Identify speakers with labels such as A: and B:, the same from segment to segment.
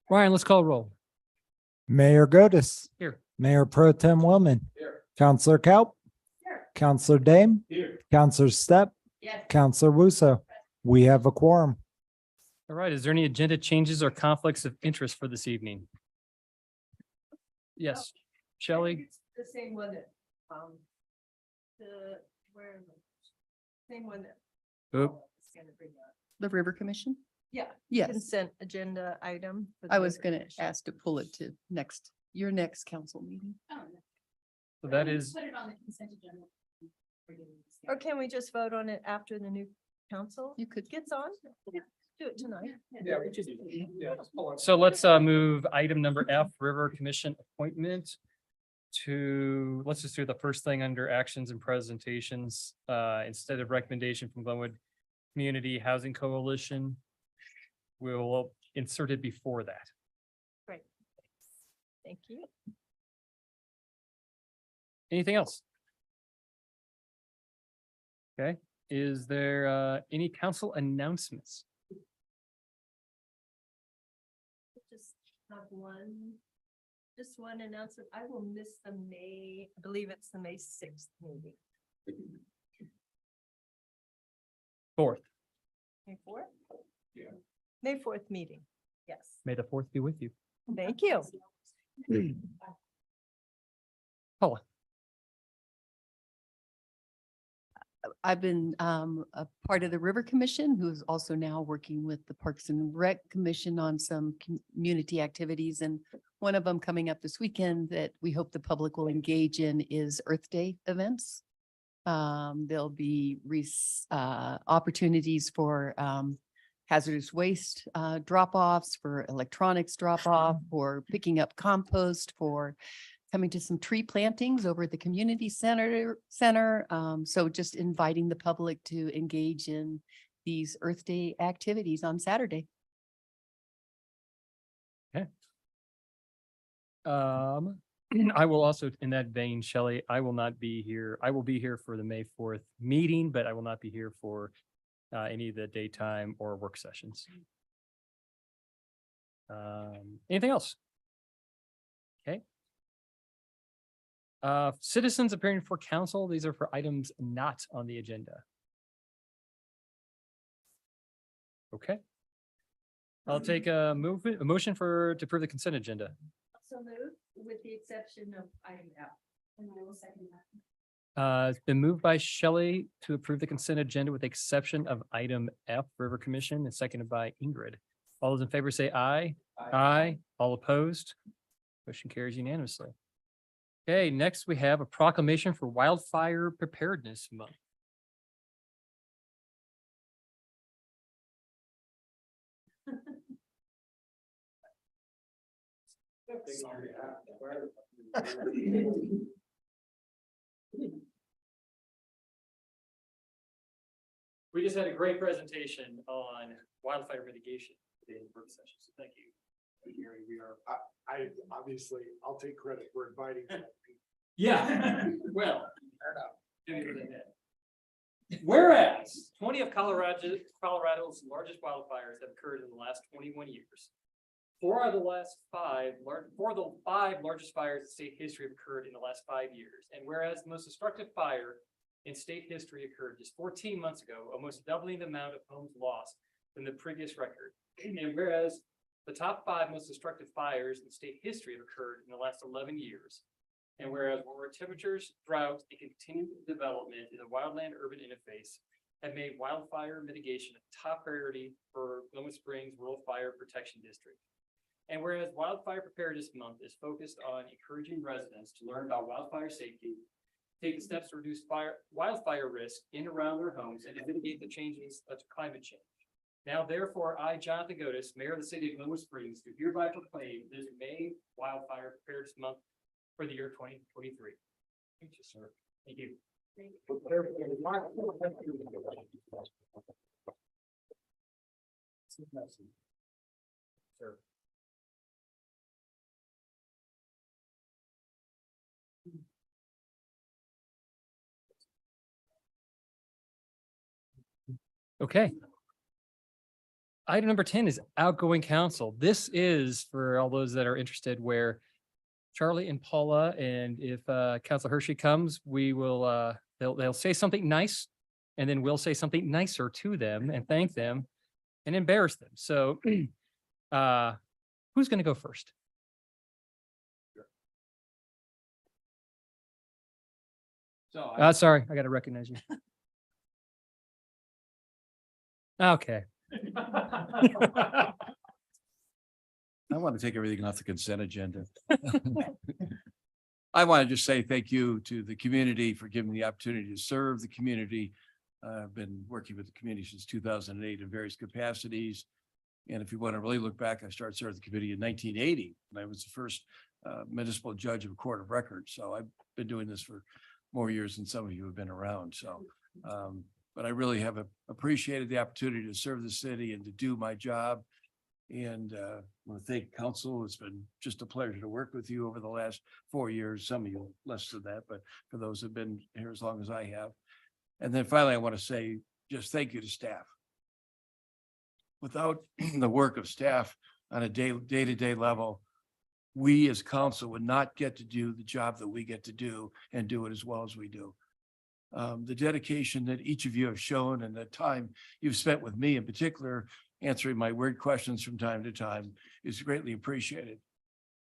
A: Ryan, let's call roll.
B: Mayor Godus.
A: Here.
B: Mayor Pro Tem Willman.
A: Here.
B: Counselor Kaup.
C: Here.
B: Counselor Dame.
A: Here.
B: Counselor Stepp.
C: Yes.
B: Counselor Wusso. We have a quorum.
A: All right. Is there any agenda changes or conflicts of interest for this evening? Yes. Shelley?
C: It's the same one that, where, same one that.
A: Oop.
C: It's gonna bring up.
D: The River Commission?
C: Yeah.
D: Yes,
C: Consent agenda item. for the
D: I was
C: River
D: gonna
C: Commission.
D: ask to pull it to your next council meeting.
A: So that is,
E: Put it on the consent agenda.
C: Or can we just vote on it after the new council
D: You could,
C: gets on? Do it tonight.
A: yeah, we should do that. So let's move item number F, River Commission appointment to, let's just do the first thing under actions and presentations. Instead of recommendation from Glenwood Community Housing Coalition, we'll insert it before that.
C: Great. Thank you.
A: Anything else? Okay, is there any council announcements?
C: Just have just one announcement. I will miss the May, I believe it's the May 6th meeting.
A: Fourth,
C: May 4th?
A: Yeah.
C: May 4th meeting. Yes.
A: may the fourth be with you.
C: Thank you.
A: Paula.
D: I've been a part of the River Commission, who is also now working with the Parks and Rec Commission on some community activities. And one of them coming up this weekend that we hope the public will engage in is Earth Day events. There'll be opportunities for hazardous waste drop-offs, for electronics drop-off, for picking up compost, for coming to some tree plantings over at the community center. So just inviting the public to engage in these Earth Day activities on Saturday.
A: I will also, in that vein, Shelley, I will not be here. I will be here for the May 4th meeting, but I will not be here for any of the daytime or work sessions. Anything else? Okay. Citizens appearing for council. These are for items not on the agenda. Okay. I'll take a motion to approve the consent agenda.
C: So moved with the exception of item F.
E: And I will second that.
A: It's been moved by Shelley to approve the consent agenda with the exception of item F, River Commission, and seconded by Ingrid. All those in favor say aye. Aye. All opposed? Motion carries unanimously. Okay, next we have a proclamation for Wildfire Preparedness Month. We just had a great presentation on wildfire mitigation today in the work session, so thank you. Gary, we are.
F: I obviously, I'll take credit for inviting.
A: Yeah, well. Whereas 20 of Colorado's largest wildfires have occurred in the last 21 years. Four of the five largest fires in state history have occurred in the last 5 years. And whereas the most destructive fire in state history occurred just 14 months ago, almost doubling the amount of homes lost than the previous record. And whereas the top 5 most destructive fires in state history have occurred in the last 11 years. And whereas warmer temperatures, drought, and continued development in the wildland-urban interface have made wildfire mitigation a top priority for Glenwood Springs Rural Fire Protection District. And whereas Wildfire Preparedness Month is focused on encouraging residents to learn about wildfire safety, take the steps to reduce wildfire risk in and around their homes, and to mitigate the changes of climate change. Now, therefore, I, Jonathan Godus, Mayor of the City of Glenwood Springs, do hereby proclaim this May Wildfire Preparedness Month for the year 2023. Thank you, sir. Thank you. Sir. Okay. Item number 10 is outgoing council. This is for all those that are interested where Charlie and Paula, and if Council Hershey comes, we will, they'll say something nice, and then we'll say something nicer to them and thank them and embarrass them. So who's going to go first? Sorry, I got to recognize you. Okay.
G: I want to take everything off the consent agenda. I want to just say thank you to the community for giving me the opportunity to serve the community. I've been working with the community since 2008 in various capacities. And if you want to really look back, I started serving the committee in 1980, and I was the first municipal judge of a court of record. So I've been doing this for more years than some of you have been around. So, but I really have appreciated the opportunity to serve the city and to do my job. And I want to thank council. It's been just a pleasure to work with you over the last 4 years. Some of you less than that, but for those who've been here as long as I have. And then finally, I want to say just thank you to staff. Without the work of staff on a day-to-day level, we as council would not get to do the job that we get to do and do it as well as we do. The dedication that each of you have shown and the time you've spent with me in particular, answering my weird questions from time to time is greatly appreciated.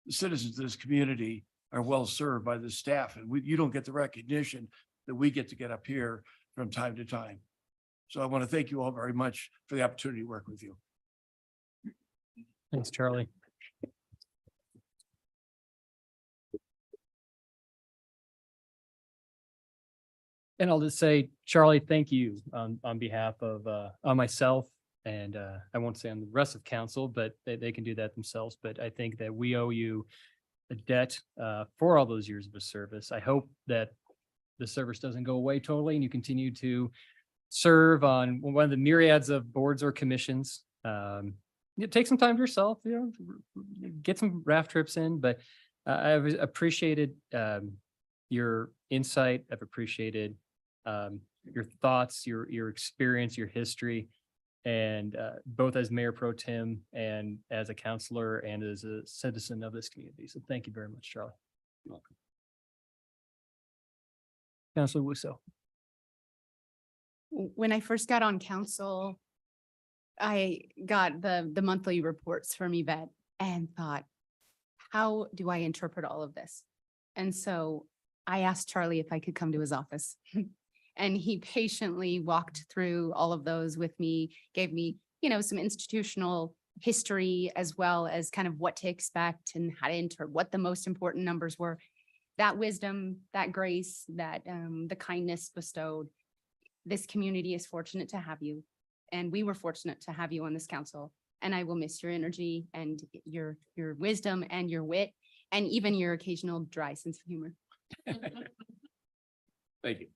G: The citizens of this community are well served by the staff, and you don't get the recognition that we get to get up here from time to time. So I want to thank you all very much for the opportunity to work with you.
A: Thanks, Charlie. And I'll just say, Charlie, thank you on behalf of on myself. And I won't say on the rest of council, but they can do that themselves. But I think that we owe you a debt for all those years of service. I hope that the service doesn't go away totally and you continue to serve on one of the myriads of boards or commissions. Take some time for yourself, get some raft trips in, but I've appreciated your insight. I've appreciated your thoughts, your experience, your history, and both as Mayor Pro Tem and as a counselor and as a citizen of this community. So thank you very much, Charlie. You're welcome. Councilor Wusso.
E: When I first got on council, I got the monthly reports from Yvette and thought, how do I interpret all of this? And so I asked Charlie if I could come to his office. And he patiently walked through all of those with me, gave me, some institutional history as well as kind of what to expect and how to interpret what the most important numbers were. That wisdom, that grace, that the kindness bestowed. This community is fortunate to have you. And we were fortunate to have you on this council. And I will miss your energy and your wisdom and your wit and even your occasional dry sense of humor.
G: Thank you.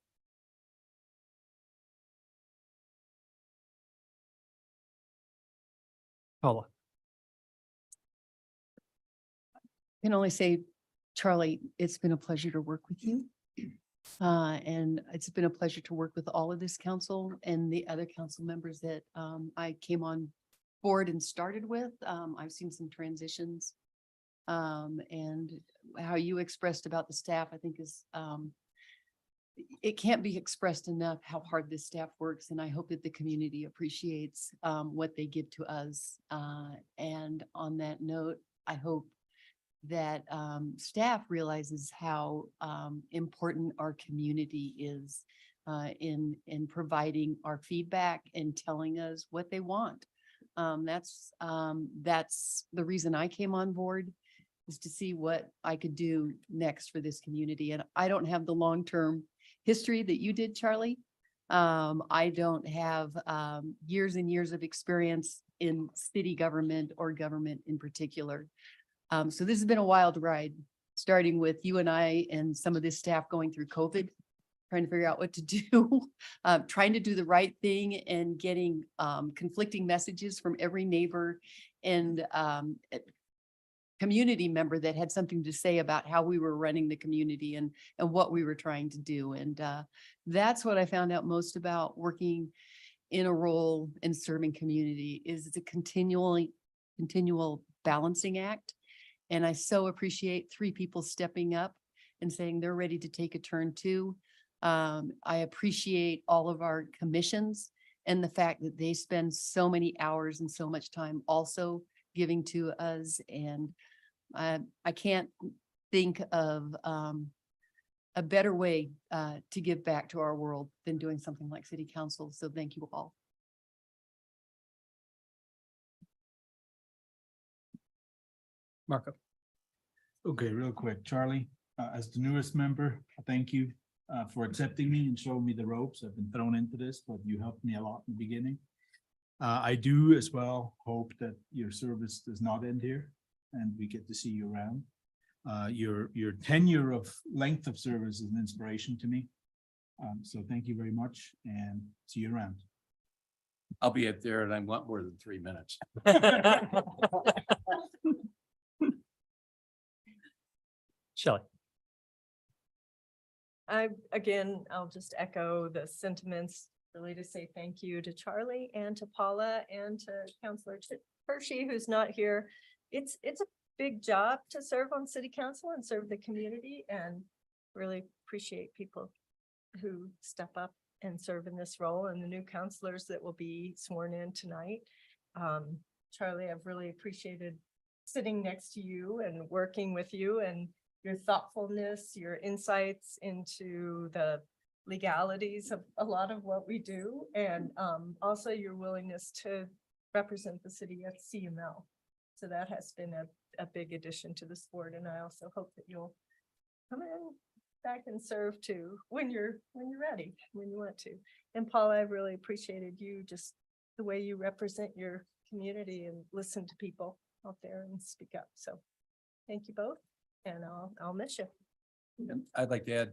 A: Paula.
D: Can only say, Charlie, it's been a pleasure to work with you. And it's been a pleasure to work with all of this council and the other council members that I came on board and started with. I've seen some transitions. And how you expressed about the staff, I think is, it can't be expressed enough how hard this staff works. And I hope that the community appreciates what they give to us. And on that note, I hope that staff realizes how important our community is in providing our feedback and telling us what they want. That's the reason I came on board, is to see what I could do next for this community. And I don't have the long-term history that you did, Charlie. I don't have years and years of experience in city government or government in particular. So this has been a wild ride, starting with you and I and some of this staff going through COVID, trying to figure out what to do, trying to do the right thing and getting conflicting messages from every neighbor and community member that had something to say about how we were running the community and what we were trying to do. And that's what I found out most about working in a role in serving community is it's a continual balancing act. And I so appreciate 3 people stepping up and saying they're ready to take a turn too. I appreciate all of our commissions and the fact that they spend so many hours and so much time also giving to us. And I can't think of a better way to give back to our world than doing something like city council. So thank you all.
A: Marco.
H: Okay, real quick, Charlie, as the newest member, thank you for accepting me and showing me the ropes. I've been thrown into this, but you helped me a lot in the beginning. I do as well hope that your service does not end here and we get to see you around. Your tenure of length of service is an inspiration to me. So thank you very much and see you around.
G: I'll be up there and I want more than 3 minutes.
A: Shelley.
C: I'll just echo the sentiments, really to say thank you to Charlie and to Paula and to Councillor Hershey, who's not here. It's a big job to serve on city council and serve the community, and really appreciate people who step up and serve in this role, and the new councillors that will be sworn in tonight. Charlie, I've really appreciated sitting next to you and working with you, and your thoughtfulness, your insights into the legalities of a lot of what we do, and also your willingness to represent the city at CML. So that has been a big addition to this board, and I also hope that you'll come in back and serve too when you're ready, when you want to. And Paula, I've really appreciated you, just the way you represent your community and listen to people out there and speak up. So thank you both, and I'll miss you.
G: And I'd like to add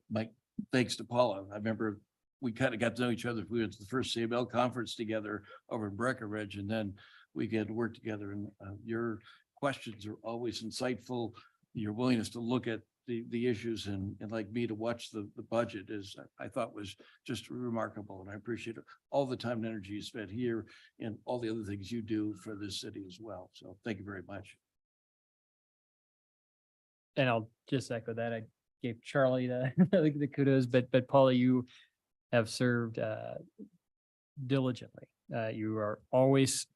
G: my thanks to Paula. I remember we kind of got to know each other. We went to the first CML conference together over in Breckenridge, and then we get to work together. And your questions are always insightful. Your willingness to look at the issues and like me to watch the budget is, I thought, was just remarkable. And I appreciate all the time and energy you spent here and all the other things you do for this city as well. So thank you very much.
A: And I'll just echo that. I gave Charlie the kudos, but Paula, you have served diligently. You are always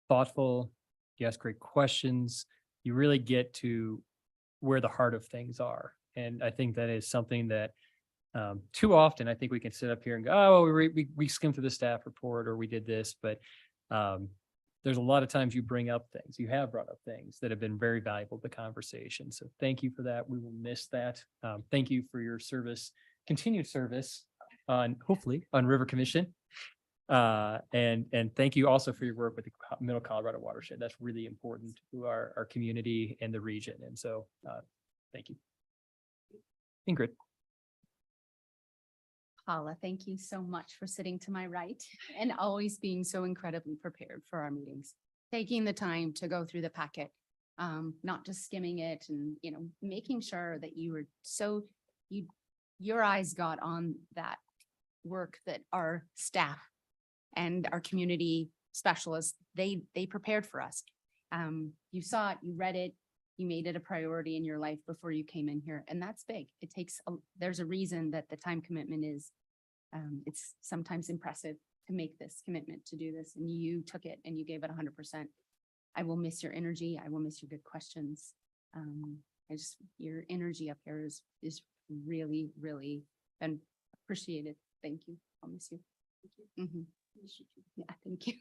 A: thoughtful. You ask great questions. You really get to where the heart of things are. And I think that is something that too often, I think we can sit up here and go, oh, we skimmed through the staff report, or we did this, but there's a lot of times you bring up things, you have brought up things that have been very valuable to the conversation. So thank you for that. We will miss that. Thank you for your service, continued service hopefully on River Commission. And thank you also for your work with the Middle Colorado watershed. That's really important to our community and the region. And so thank you. Ingrid.
E: Paula, thank you so much for sitting to my right and always being so incredibly prepared for our meetings. Taking the time to go through the packet, not just skimming it and, making sure that you were your eyes got on that work that our staff and our community specialists, they prepared for us. You saw it, you read it, you made it a priority in your life before you came in here. And that's big. It takes, there's a reason that the time commitment is, it's sometimes impressive to make this commitment to do this. And you took it and you gave it 100%. I will miss your energy. I will miss your good questions. Your energy up here is really, really been appreciated. Thank you. I'll miss you. Thank you. Yeah, thank you.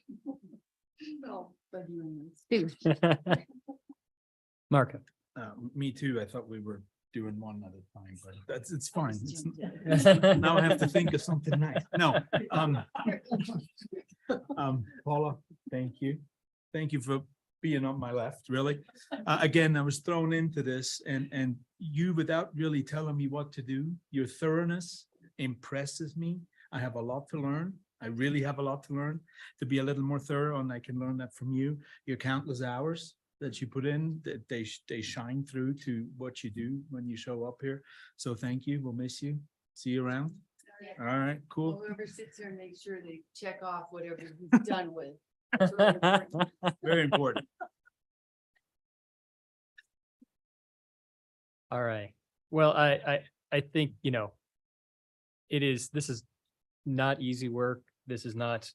A: Marco.
H: Me too. I thought we were doing one at a time, but it's fine. Now I have to think of something nice. No. Paula, thank you. Thank you for being on my left, really. Again, I was thrown into this and you, without really telling me what to do, your thoroughness impresses me. I have a lot to learn. I really have a lot to learn, to be a little more thorough, and I can learn that from you. Your countless hours that you put in, that they shine through to what you do when you show up here. So thank you. We'll miss you. See you around. All right, cool.
D: Whoever sits there and makes sure they check off whatever he's done with. It's really important.
H: Very important.
A: All right. Well, I think, this is not easy work. This is not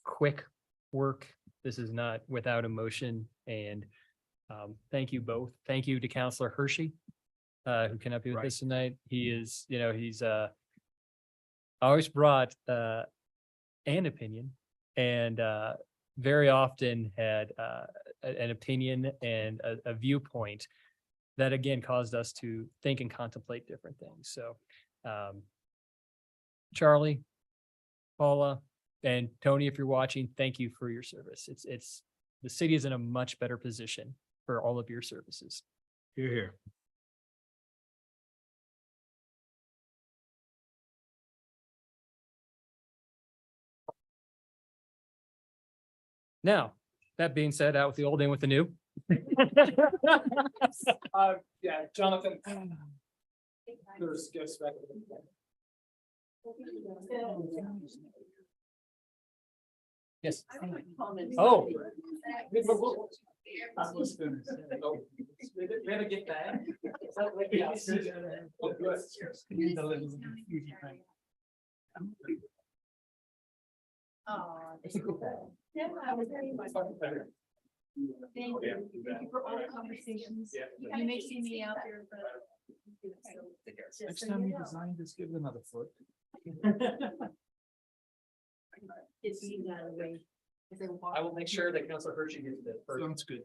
A: quick work. This is not without emotion. And thank you both. Thank you to Counselor Hershey, who cannot be with us tonight. He is, he's always brought an opinion and very often had an opinion and a viewpoint that again caused us to think and contemplate different things. So Charlie, Paula, and Tony, if you're watching, thank you for your service. It's the city is in a much better position for all of your services.
H: You're here.
A: Now, that being said, out with the old, in with the new.
F: Yeah, Jonathan. There's gifts back.
A: Yes.
D: Comments.
A: Oh.
F: We have a gift bag.
D: Thank you. Thank you for all the conversations. You may see me out there, but.
H: Next time you design this, give it another foot.
D: Get these out of the way. As I walk.
A: I will make sure that Councilor Hershey gets this first.
H: Sounds good.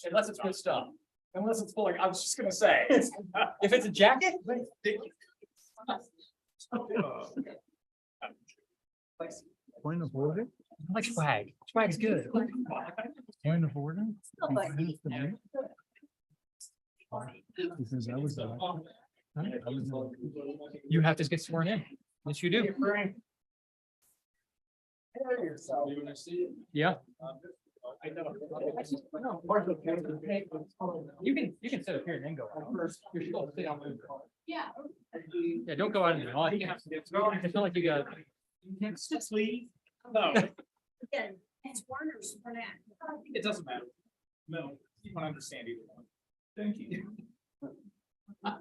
A: Unless it's good stuff. Unless it's full, I was just gonna say, if it's a jacket.
H: Point of order?
A: I like swag. Swag's good.
H: Point of order?
D: Like-
H: Because I was.
A: You have to get sworn in. Yes, you do. Yeah. You can sit up here and then go. You're supposed to sit down.
D: Yeah.
A: Yeah, don't go out in the audience. It's not like you got.
F: Just leave. No,
D: Again, it's Warner's for that.
F: it doesn't matter. No, you don't understand either one. Thank you.
D: Now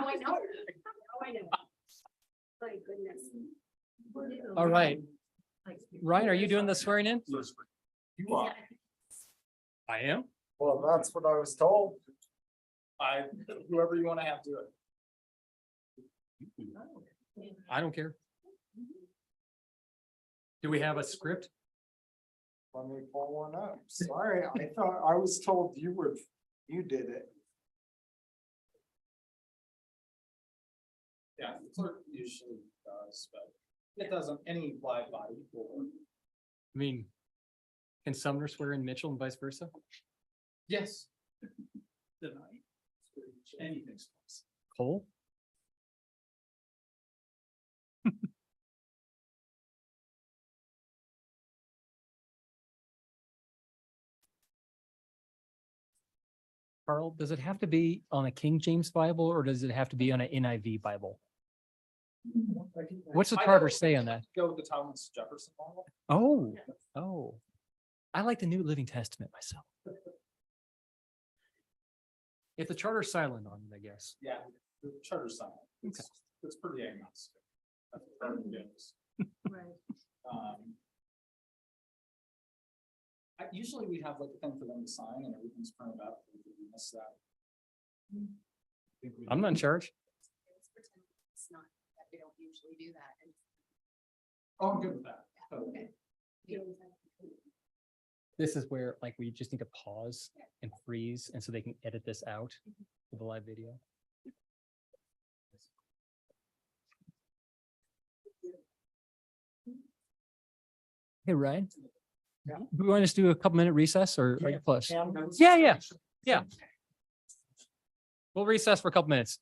D: I know. Now I know. My goodness.
A: All right. Ryan, are you doing the swearing in?
F: You are.
A: I am.
F: Well, that's what I was told. Whoever you want to have do it.
A: I don't care. Do we have a script?
F: Let me pull one up. Sorry, I thought, I was told you did it. Yeah, the clerk usually does, but it doesn't, any live body.
A: I mean, can Sumner swear in Mitchell and vice versa?
F: Yes. Denied. Anything's.
A: Cole? Carl, does it have to be on a King James Bible or does it have to be on an NIV Bible? What's the charter say on that?
F: Go with the Thomas Jefferson model.
A: Oh. I like the New Living Testament myself. If the charter's silent on it, I guess.
F: Yeah, the charter sign. It's pretty agnostic. That's what charter gives. Usually we have like a thing for them to sign and everything's printed out. We miss that.
A: I'm not in charge.
D: It's not that we don't usually do that.
F: Oh, I'm good with that.
D: Okay.
A: This is where like we just need to pause and freeze and so they can edit this out for the live video. Hey, Ryan.
F: Yeah.
A: We want to just do a couple minute recess or are you close? Yeah. We'll recess for a couple minutes.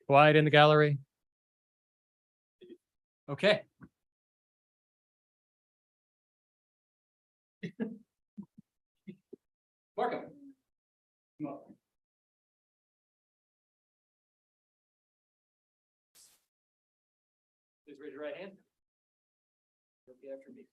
A: Quiet in the gallery. Okay. Marco. Come on. Please raise your right hand. Repeat after me.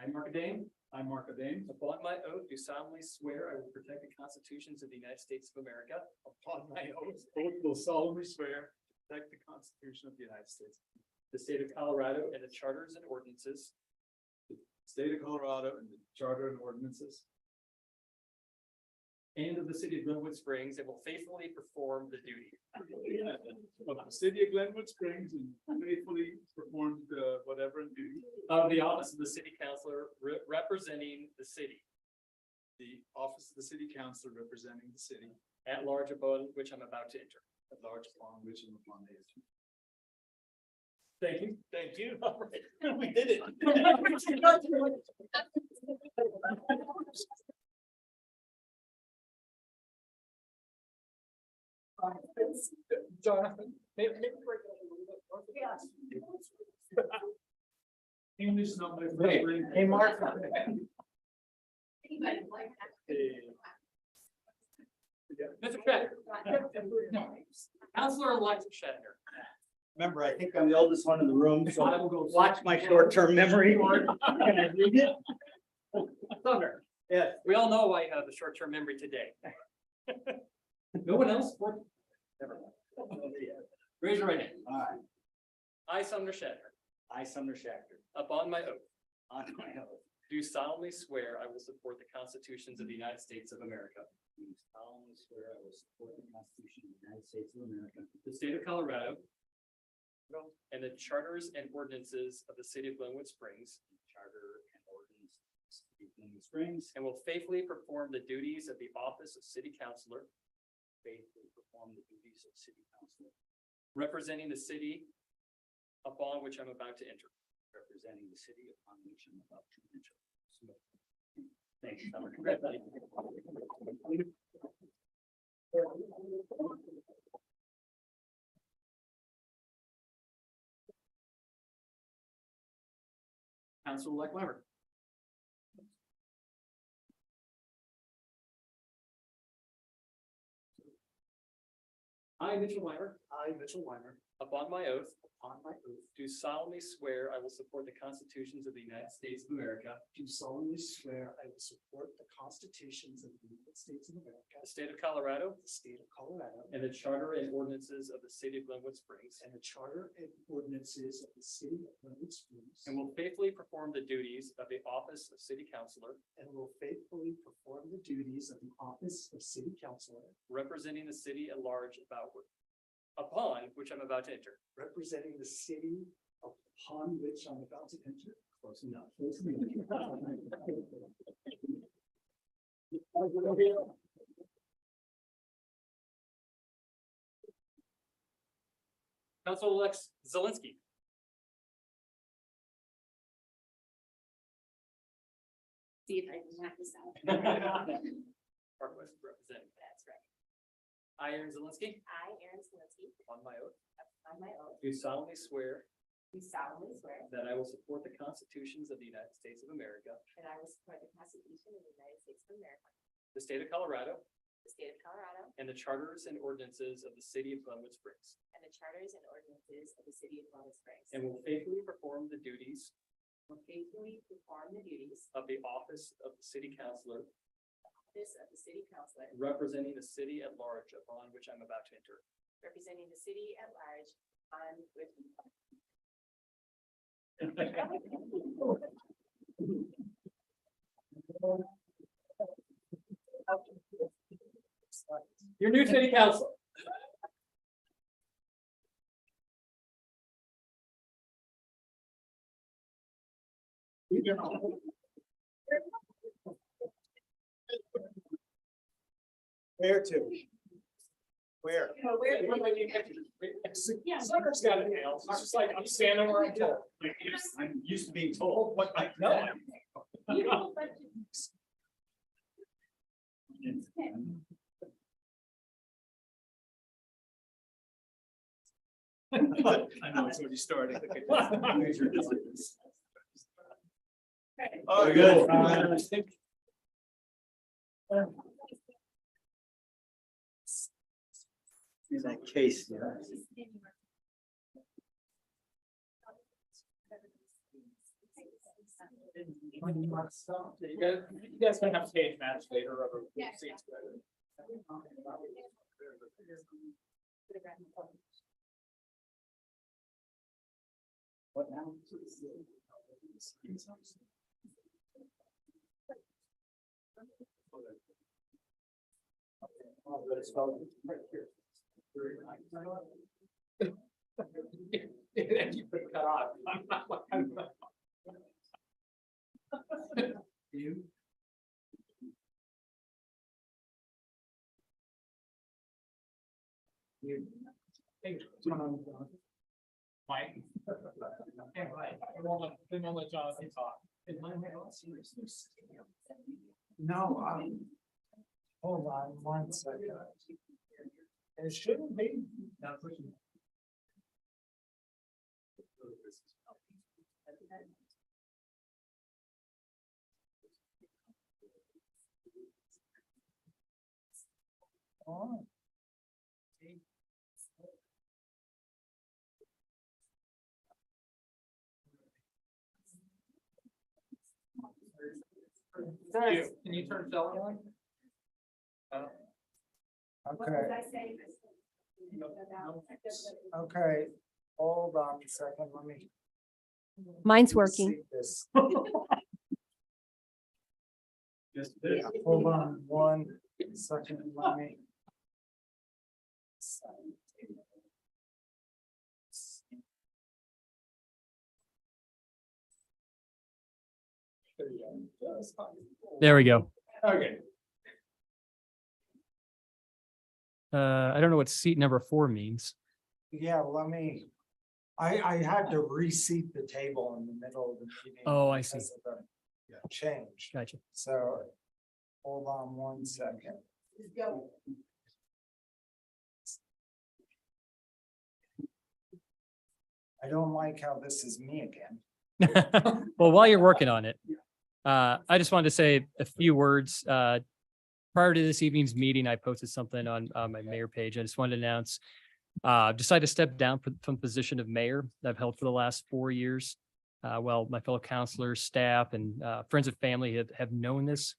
A: I, Marco Dane. I, Marco Dane. Upon my oath, do solemnly swear I will protect the constitutions of the United States of America. Upon my oath, will solemnly swear to protect the Constitution of the United States, the state of Colorado, and the charters and ordinances. The state of Colorado and the charter and ordinances. And of the city of Glenwood Springs, and will faithfully perform the duty.
H: Of the city of Glenwood Springs and faithfully performed whatever duty.
A: Of the office of the city councilor representing the city
H: The office of the city councilor representing the city
A: at large upon which I'm about to enter.
H: at large upon which I'm upon the issue.
A: Thank you.
H: Thank you. We did it.
A: Jonathan, maybe break it up a little bit.
H: English is not my first
A: Hey,
H: language.
A: hey, Mark. Mr. Shatner. Counselor-elect Shatner.
I: Remember, I think I'm the oldest one in the room, so
A: I will go
I: watch my short-term memory. Can I read it?
A: Sumner.
I: Yes.
A: We all know why you have a short-term memory today. No one else? Never mind. Raise your right hand.
I: All right.
A: I, Sumner Shatner,
I: I, Sumner Shacker,
A: upon my oath,
I: on my oath,
A: do solemnly swear I will support the constitutions of the United States of America,
I: do solemnly swear I will support the Constitution of the United States of America,
A: the state of Colorado, and the charters and ordinances of the city of Glenwood Springs,
I: the charter and ordinance of the city of Glenwood Springs,
A: and will faithfully perform the duties of the office of city councilor,
I: faithfully perform the duties of city councilor,
A: representing the city upon which I'm about to enter.
I: representing the city upon which I'm about to enter.
A: Thanks, Summer. Congratulations. Council-elect Weimer. I, Mitchell Weimer,
F: I, Mitchell Weiner,
A: upon my oath,
F: upon my oath,
A: do solemnly swear I will support the constitutions of the United States of America,
F: do solemnly swear I will support the constitutions of the United States of America,
A: the state of Colorado,
F: the state of Colorado,
A: and the charter and ordinances of the city of Glenwood Springs,
F: and the charter and ordinances of the city of Glenwood Springs,
A: and will faithfully perform the duties of the office of city councilor,
F: and will faithfully perform the duties of the office of city councilor,
A: representing the city at large upon which I'm about to enter.
F: representing the city upon which I'm about to enter. Close enough. Close enough.
A: Council-elect Zelinski.
J: See if I can knock this out.
A: Park West representing.
J: That's right.
A: I, Aaron Zelinski,
J: I, Aaron Selinsky,
A: on my oath,
J: on my oath,
A: do solemnly swear
J: do solemnly swear
A: that I will support the constitutions of the United States of America,
J: that I will support the Constitution of the United States of America,
A: the state of Colorado,
J: the state of Colorado,
A: and the charters and ordinances of the city of Glenwood Springs,
J: and the charters and ordinances of the city of Glenwood Springs,
A: and will faithfully perform the duties
J: will faithfully perform the duties
A: of the office of the city councilor,
J: of office of the city councilor,
A: representing the city at large upon which I'm about to enter.
J: representing the city at large on which.
A: Your new city council.
F: Where to? Where?
A: Sucker's got it now. It's just like I'm standing where I'm told.
F: I'm used to being told what I know.
H: I know it's already starting.
A: Oh,
H: good.
I: In that case, yeah.
A: You guys can have stage match later. Or seats better.
I: What now?
A: Oh, but it's spelled right here. And you put it cut off. You. You. Hey, what's going on? Mike. Hey, Mike. We won't let Jonathan talk. Is my hair all serious?
F: No, hold on one second. It shouldn't be. Oh.
A: Can you turn Shelley on?
F: Okay, okay, hold on a second, let me.
C: Mine's working.
F: see this. Yeah, hold on one second, let me.
A: There we go.
F: Okay.
A: I don't know what seat number 4 means.
F: Yeah, let me, I had to reseat the table in the middle of the meeting.
A: Oh, I see.
F: because of the Change,
A: Gotcha.
F: so hold on one second. I don't like how this is me again.
A: Well, while you're working on it, I just wanted to say a few words. Prior to this evening's meeting, I posted something on my mayor page. I just wanted to announce, decided to step down from the position of mayor that I've held for the last 4 years. Well, my fellow counselors, staff, and friends and family have known this.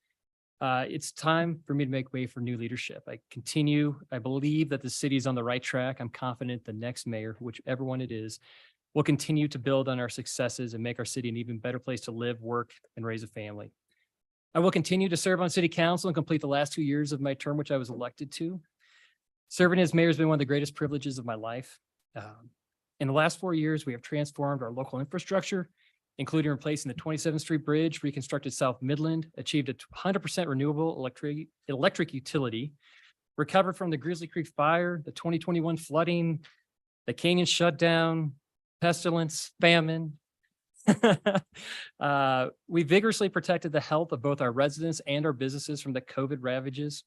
A: It's time for me to make way for new leadership. I believe that the city is on the right track. I'm confident the next mayor, whichever one it is, will continue to build on our successes and make our city an even better place to live, work, and raise a family. I will continue to serve on city council and complete the last 2 years of my term, which I was elected to. Serving as mayor has been one of the greatest privileges of my life. In the last 4 years, we have transformed our local infrastructure, including replacing the 27th Street Bridge, reconstructed South Midland, achieved a 100% renewable electric utility, recovered from the Grizzly Creek fire, the 2021 flooding, the canyon shutdown, pestilence, famine. We vigorously protected the health of both our residents and our businesses from the COVID ravages.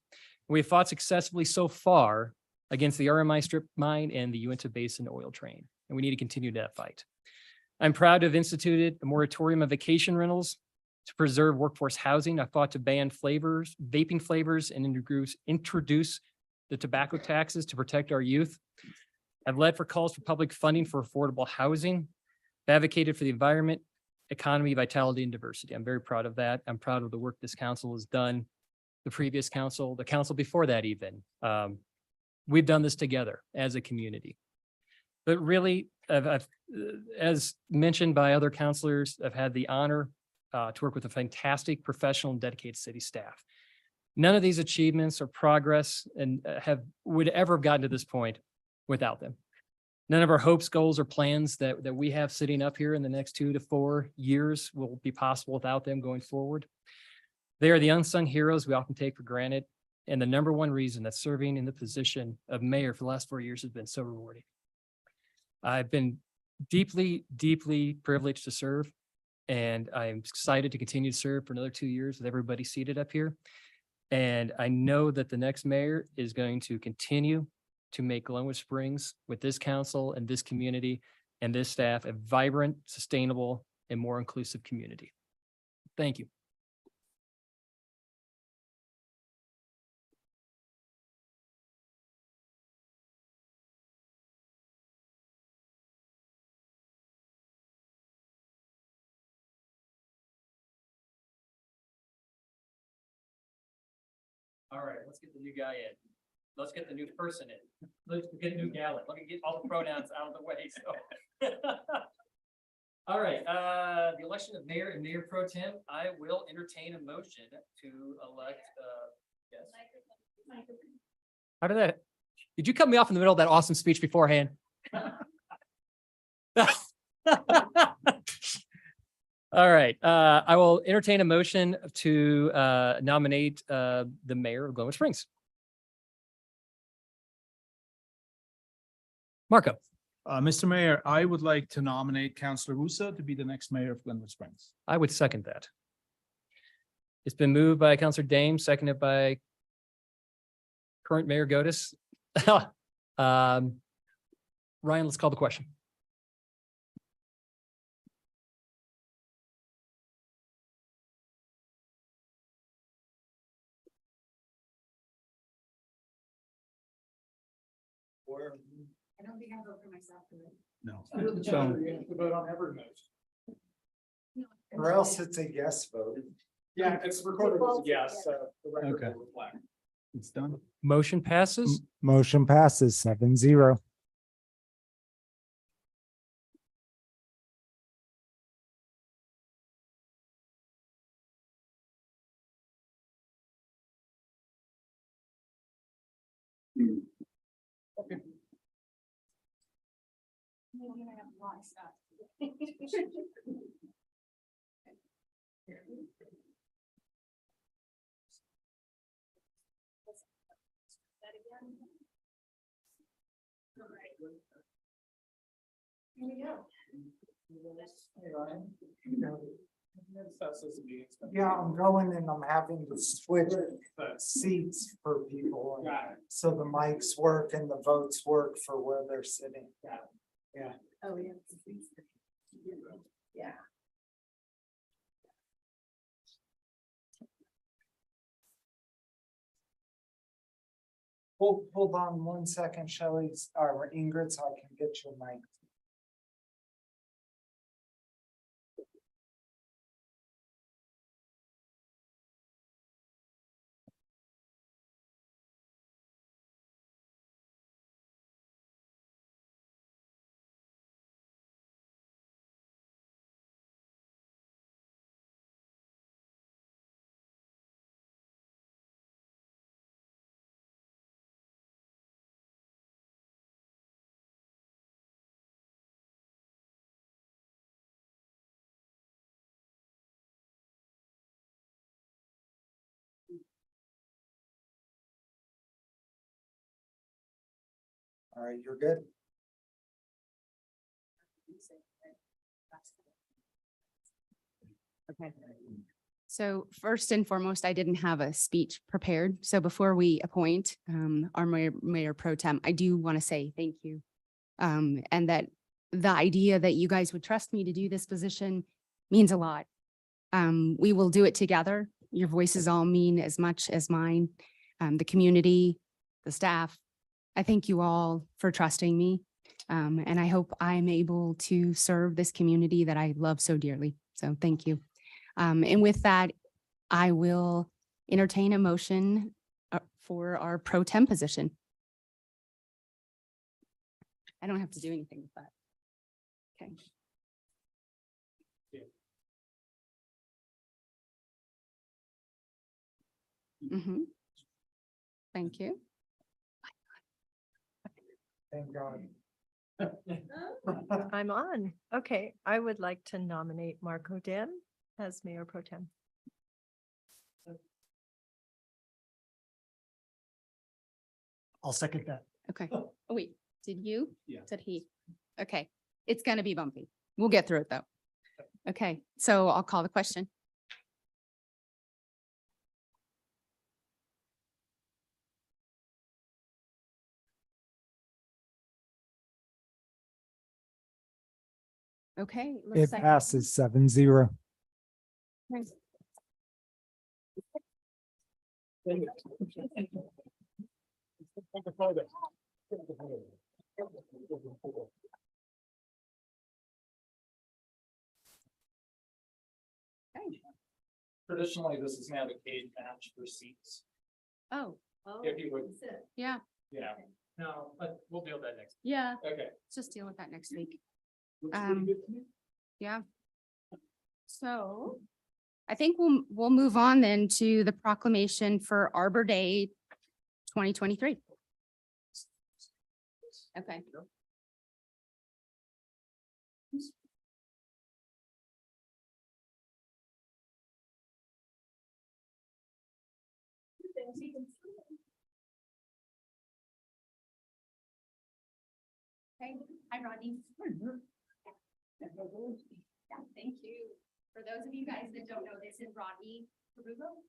A: We have fought successfully so far against the RMI strip mine and the Uinta Basin oil train, and we need to continue that fight. I'm proud to have instituted a moratorium of vacation rentals to preserve workforce housing. I fought to ban vaping flavors, and introduce the tobacco taxes to protect our youth. I've led for calls for public funding for affordable housing, advocated for the environment, economy, vitality, and diversity. I'm very proud of that. I'm proud of the work this council has done, the previous council, the council before that even. We've done this together as a community. But really, as mentioned by other councilors, I've had the honor to work with a fantastic professional and dedicated city staff. None of these achievements or progress would ever have gotten to this point without them. None of our hopes, goals, or plans that we have sitting up here in the next 2 to 4 years will be possible without them going forward. They are the unsung heroes we often take for granted, and the number one reason that serving in the position of mayor for the last 4 years has been so rewarding. I've been deeply, deeply privileged to serve, and I'm excited to continue to serve for another 2 years with everybody seated up here. And I know that the next mayor is going to continue to make Glenwood Springs with this council and this community and this staff a vibrant, sustainable, and more inclusive community. Thank you. All right, let's get the new guy in. Let's get the new person in. Let's get a new gal in. Let me get all the pronouns out of the way, so. All right, the election of mayor and mayor pro tem, I will entertain a motion to elect, yes. How did you cut me off in the middle of that awesome speech beforehand? All right, I will entertain a motion to nominate the mayor of Glenwood Springs. Marco,
H: Mr. Mayor, I would like to nominate Councilor Russo to be the next mayor of Glenwood Springs.
A: I would second that. It's been moved by Councilor Dame, seconded by current Mayor Godis. Ryan, let's call the question.
J: I don't think I vote for myself.
H: No.
F: Vote on every motion. Or else it's a yes vote. Yeah, it's recorded as a yes, so the record
H: Okay.
F: will reflect.
H: It's done.
A: Motion passes.
B: Motion passes 7-0.
J: Here we go.
F: Yeah, I'm going and I'm having to switch seats for people. So the mics work and the votes work for where they're sitting. Yeah.
J: Oh, yeah. Yeah.
F: Hold on 1 second, Shelley's, or Ingrid, so I can get your mic. All right, you're good.
E: Okay. So first and foremost, I didn't have a speech prepared. So before we appoint our mayor pro tem, I do want to say thank you. And that the idea that you guys would trust me to do this position means a lot. We will do it together. Your voices all mean as much as mine, the community, the staff. I thank you all for trusting me. And I hope I'm able to serve this community that I love so dearly. So thank you. And with that, I will entertain a motion for our pro tem position. I don't have to do anything with that. Okay. Thank you.
F: Thank God.
C: I'm on. Okay, I would like to nominate Marco Dan as mayor pro tem.
B: I'll second that.
E: Okay. Oh, wait, did you?
H: Yeah.
E: Did he? Okay, it's gonna be bumpy. We'll get through it though. Okay, so I'll call the question. Okay.
B: It
E: looks like-
B: passes 7-0.
A: Traditionally, this is navigated match for seats.
E: Oh,
A: If you would,
E: yeah,
A: yeah, no, but we'll deal with that next.
E: yeah.
A: Okay.
E: Let's just deal with that next week.
A: Looks pretty good to me.
E: Yeah. So I think we'll move on then to the proclamation for Arbor Day 2023. Okay. Okay, hi Rodney. Yeah, thank you. For those of you guys that don't know, this is Rodney Perugo.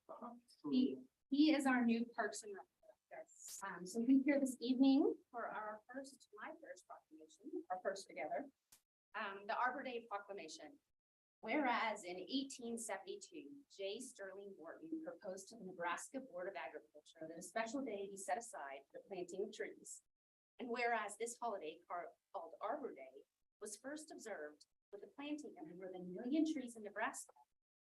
E: He is our new Parks and Rec director. So he's here this evening for my first proclamation, our first together. The Arbor Day proclamation. Whereas in 1872, J. Sterling Morton proposed to the Nebraska Board of Agriculture that a special day be set aside for the planting of trees. And whereas this holiday called Arbor Day was first observed with the planting of more than 1 million trees in Nebraska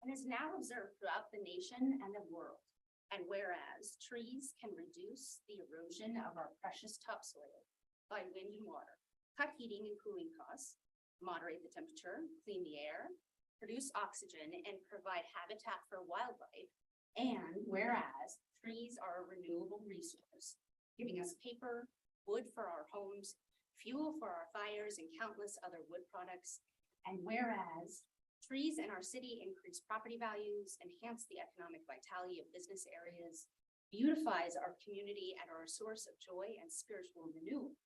E: and is now observed throughout the nation and the world. And whereas trees can reduce the erosion of our precious topsoil by wind and water, cut heating and cooling costs, moderate the temperature, clean the air, produce oxygen, and provide habitat for wildlife. And whereas trees are a renewable resource, giving us paper, wood for our homes, fuel for our fires, and countless other wood products. And whereas trees in our city increase property values, enhance the economic vitality of business areas, beautifies our community, and are a source of joy and spiritual renewal.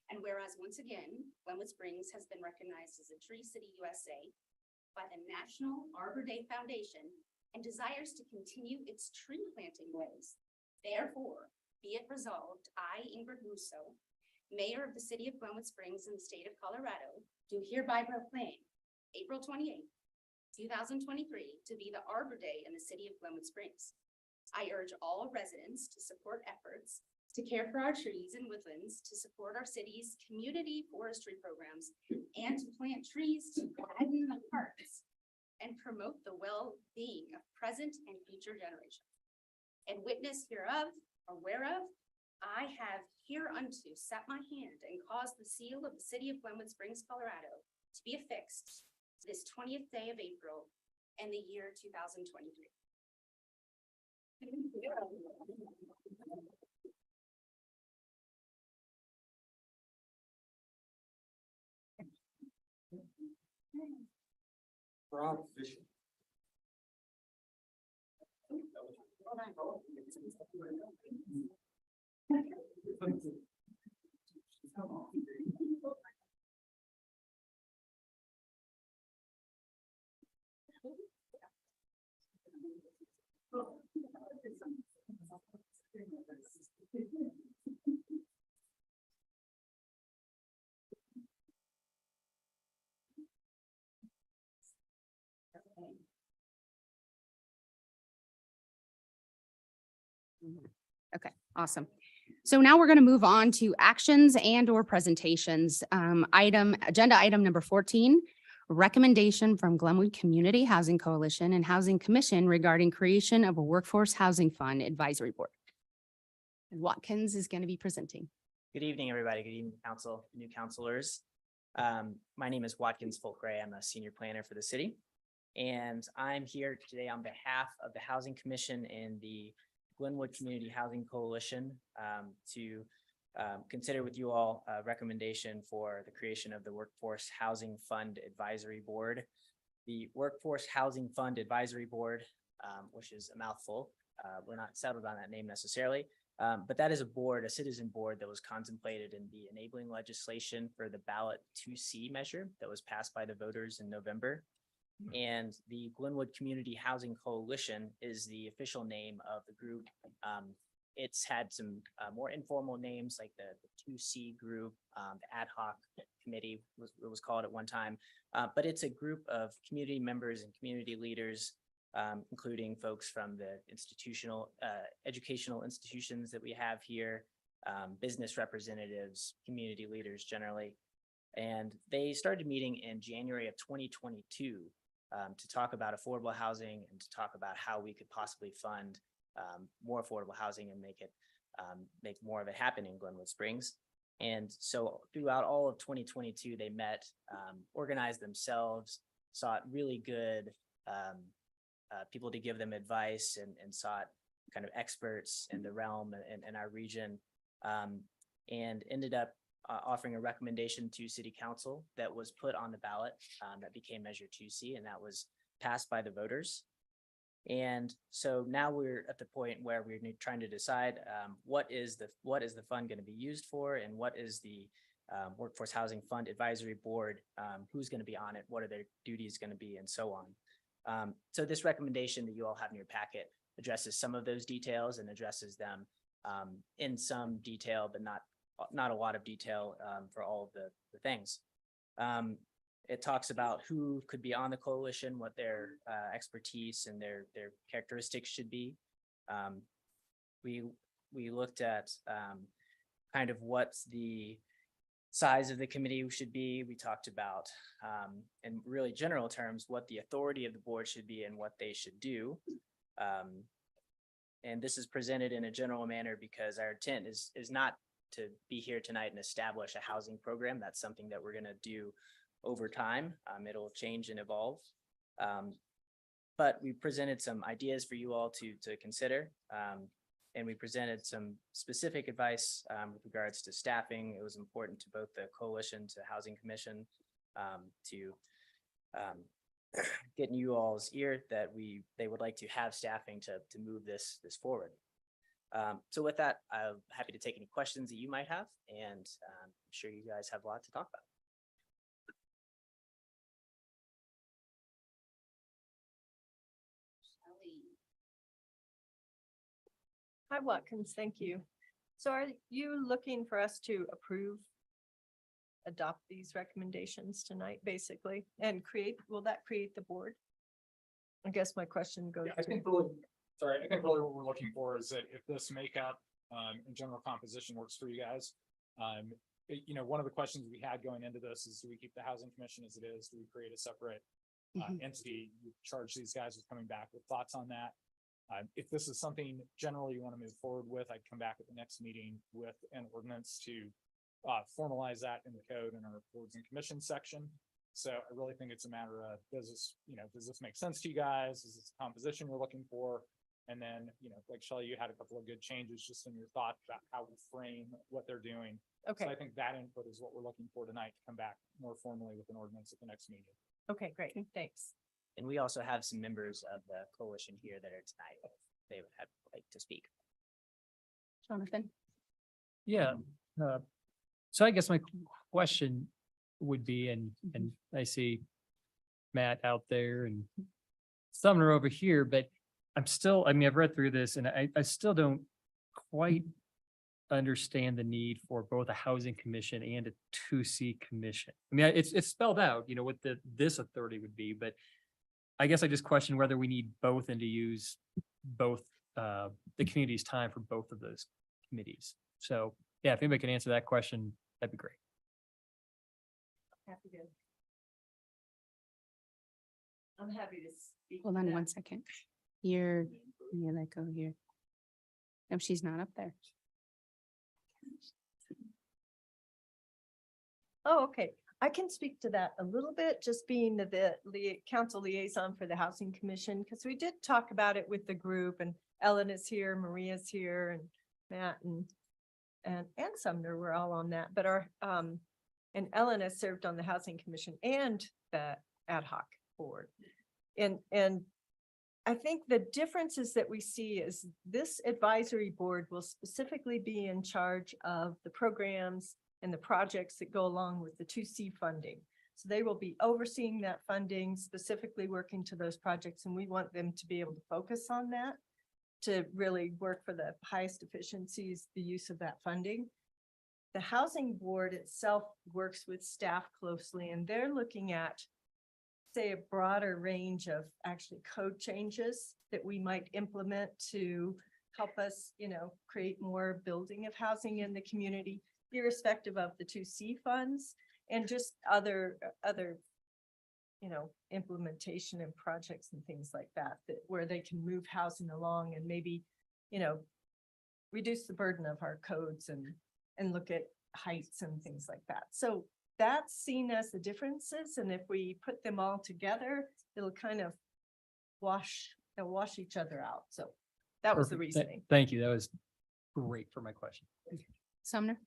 E: And whereas once again, Glenwood Springs has been recognized as a Tree City USA by the National Arbor Day Foundation and desires to continue its tree planting ways. Therefore, be it resolved, I, Ingrid Musso, Mayor of the City of Glenwood Springs in the state of Colorado, do hereby proclaim April 28th, 2023 to be the Arbor Day in the city of Glenwood Springs. I urge all residents to support efforts to care for our trees and woodlands, to support our city's community forestry programs, and to plant trees to widen the parks and promote the well-being of present and future generations. And witness hereof, or whereof, I have hereunto set my hand and caused the seal of the city of Glenwood Springs, Colorado, to be affixed this 20th day of April in the year 2023.
F: Rob Fisher.
E: Okay, awesome. So now we're going to move on to actions and or presentations. Agenda item number 14, recommendation from Glenwood Community Housing Coalition and Housing Commission regarding creation of a workforce housing fund advisory board. And Watkins is going to be presenting.
K: Good evening, everybody. Good evening, council, new councilors. My name is Watkins Fulcray. I'm a senior planner for the city. And I'm here today on behalf of the Housing Commission and the Glenwood Community Housing Coalition to consider with you all a recommendation for the creation of the Workforce Housing Fund Advisory Board. The Workforce Housing Fund Advisory Board, which is a mouthful, we're not settled on that name necessarily, but that is a board, a citizen board that was contemplated in the enabling legislation for the ballot 2C measure that was passed by the voters in November. And the Glenwood Community Housing Coalition is the official name of the group It's had some more informal names like the 2C group, the ad hoc committee it was called at one time. But it's a group of community members and community leaders, including folks from the educational institutions that we have here, business representatives, community leaders generally. And they started meeting in January of 2022 to talk about affordable housing and to talk about how we could possibly fund more affordable housing and make more of it happen in Glenwood Springs. And so throughout all of 2022, they met, organized themselves, sought really good people to give them advice and sought kind of experts in the realm and in our region, and ended up offering a recommendation to City Council that was put on the ballot that became Measure 2C, and that was passed by the voters. And so now we're at the point where we're trying to decide what is the fund going to be used for, and what is the Workforce Housing Fund Advisory Board, who's going to be on it, what are their duties going to be, and so on. So this recommendation that you all have in your packet addresses some of those details and addresses them in some detail, but not a lot of detail for all of the things. It talks about who could be on the coalition, what their expertise and their characteristics should be. We looked at kind of what the size of the committee should be. We talked about, in really general terms, what the authority of the board should be and what they should do. And this is presented in a general manner because our intent is not to be here tonight and establish a housing program. That's something that we're going to do over time. It'll change and evolve. But we presented some ideas for you all to consider. And we presented some specific advice with regards to staffing. It was important to both the coalition, to Housing Commission, to getting you all's ear that they would like to have staffing to move this forward. So with that, I'm happy to take any questions that you might have, and I'm sure you guys have a lot to talk about.
C: Hi, Watkins, thank you. So are you looking for us to adopt these recommendations tonight, basically, and will that create the board? I guess my question goes
L: I
C: to,
L: think really what we're looking for is that if this makeup and general composition works for you guys, one of the questions we had going into this is, do we keep the Housing Commission as it is? Do we create a separate entity? You charge these guys with coming back with thoughts on that. If this is something generally you want to move forward with, I'd come back at the next meeting with an ordinance to formalize that in the code in our boards and commissions section. So I really think it's a matter of, does this make sense to you guys? Is this a composition you're looking for? And then, like Shelley, you had a couple of good changes just in your thoughts about how we frame what they're doing.
C: okay,
L: So I think that input is what we're looking for tonight, to come back more formally with an ordinance at the next meeting.
C: okay, great, thanks.
K: And we also have some members of the coalition here that are tonight. If they would like to speak.
E: Jonathan?
A: Yeah. So I guess my question would be, and I see Matt out there and Sumner over here, but I've read through this and I still don't quite understand the need for both a housing commission and a 2C commission. I mean, it's spelled out, what this authority would be, but I guess I just question whether we need both and to use both the community's time for both of those committees. So yeah, if anybody can answer that question, that'd be great.
C: I'm happy to speak.
E: Hold
C: to
E: on
C: that.
E: 1 second. Let go here. No, she's not up there.
C: Oh, okay. I can speak to that a little bit, just being the council liaison for the Housing Commission, because we did talk about it with the group, and Ellen is here, Maria's here, and Matt and Sumner were all on that, but and Ellen has served on the Housing Commission and the ad hoc board. And I think the differences that we see is this advisory board will specifically be in charge of the programs and the projects that go along with the 2C funding. So they will be overseeing that funding, specifically working to those projects, and we want them to be able to focus on that. to really work for the highest efficiencies, the use of that funding. The housing board itself works with staff closely, and they're looking at, say, a broader range of actually code changes that we might implement to help us, create more building of housing in the community, irrespective of the 2C funds and just other, implementation and projects and things like that, where they can move housing along and maybe, reduce the burden of our codes and look at heights and things like that. So that's seen as the differences. And if we put them all together, it'll kind of they'll wash each other out. So that was the
A: Perfect.
C: reasoning.
A: Thank you. That was great for my question.
E: Sumner?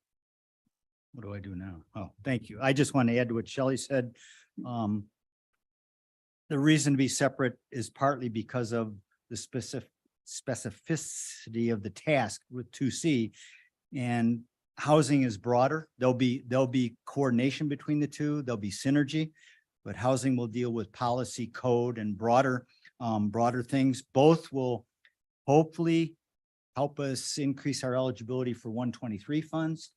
I: What do I do now? Oh, thank you. I just want to add to what Shelley said. The reason to be separate is partly because of the specificity of the task with 2C. And housing is broader. There'll be coordination between the two. There'll be synergy, but housing will deal with policy, code, and broader things. Both will hopefully help us increase our eligibility for 123 funds.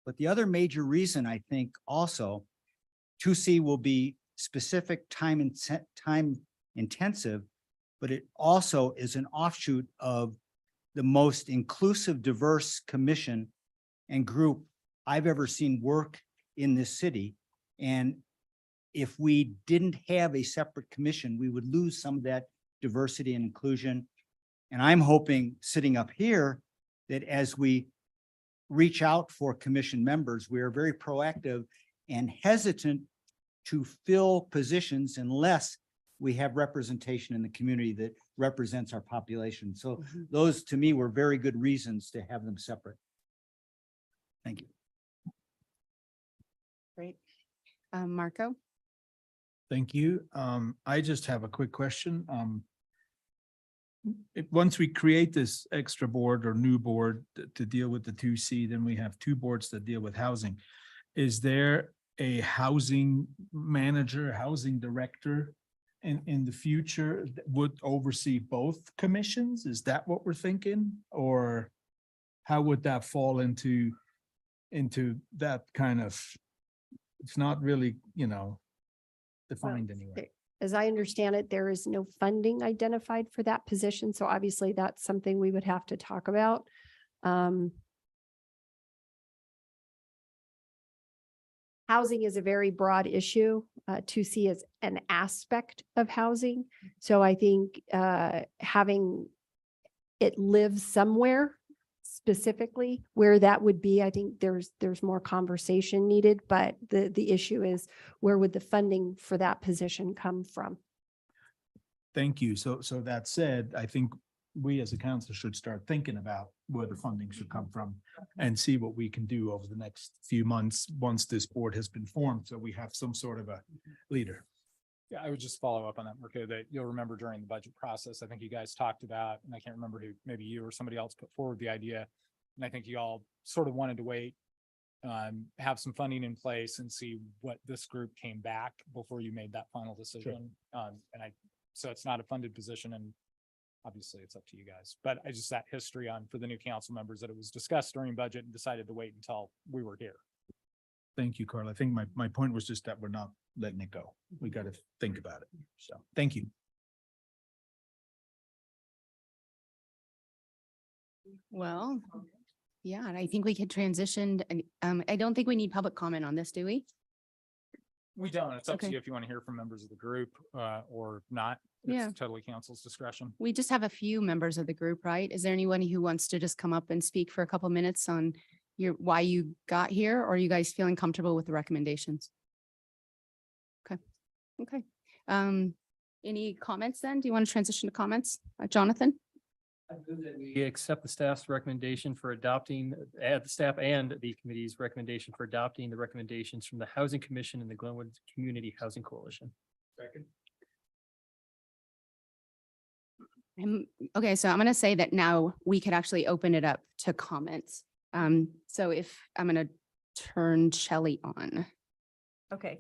I: But the other major reason, I think, also 2C will be specific time intensive, but it also is an offshoot of the most inclusive, diverse commission and group I've ever seen work in this city. And if we didn't have a separate commission, we would lose some of that diversity and inclusion. And I'm hoping, sitting up here, that as we reach out for commission members, we are very proactive and hesitant to fill positions unless we have representation in the community that represents our population. So those, to me, were very good reasons to have them separate. Thank you.
E: Great. Marco?
H: Thank you. I just have a quick question. Once we create this extra board or new board to deal with the 2C, then we have two boards that deal with housing. Is there a housing manager, housing director in the future that would oversee both commissions? Is that what we're thinking? Or how would that fall into that kind of, it's not really, defined anyway.
M: As I understand it, there is no funding identified for that position. So obviously that's something we would have to talk about. Housing is a very broad issue. 2C is an aspect of housing. So I think having it live somewhere specifically where that would be, I think there's more conversation needed, but the issue is, where would the funding for that position come from?
H: Thank you. So that said, I think we as a council should start thinking about where the funding should come from and see what we can do over the next few months once this board has been formed. So we have some sort of a leader.
L: Yeah, I would just follow up on that, Marco, that you'll remember during the budget process, I think you guys talked about, and I can't remember who, maybe you or somebody else put forward the idea. And I think you all sort of wanted to wait, have some funding in place and see what this group came back before you made that final decision. So it's not a funded position, and obviously it's up to you guys, but I just, that history for the new council members, that it was discussed during budget and decided to wait until we were here.
H: Thank you, Carl. I think my point was just that we're not letting it go. We got to think about it. So thank you.
E: Well, yeah, and I think we could transition. And I don't think we need public comment on this, do we?
L: We don't. It's up to
E: Okay.
L: you if you want to hear from members of the group or not.
E: Yeah.
L: It's totally council's discretion.
E: We just have a few members of the group, right? Is there anyone who wants to just come up and speak for a couple minutes on why you got here? Or are you guys feeling comfortable with the recommendations? Okay. Any comments then? Do you want to transition to comments? Jonathan?
A: I move that we accept the staff's recommendation for adopting, the staff and the committee's recommendation for adopting the recommendations from the Housing Commission and the Glenwood Community Housing Coalition. Second.
E: Okay, so I'm going to say that now we could actually open it up to comments. So if I'm going to turn Shelley on.
C: Okay.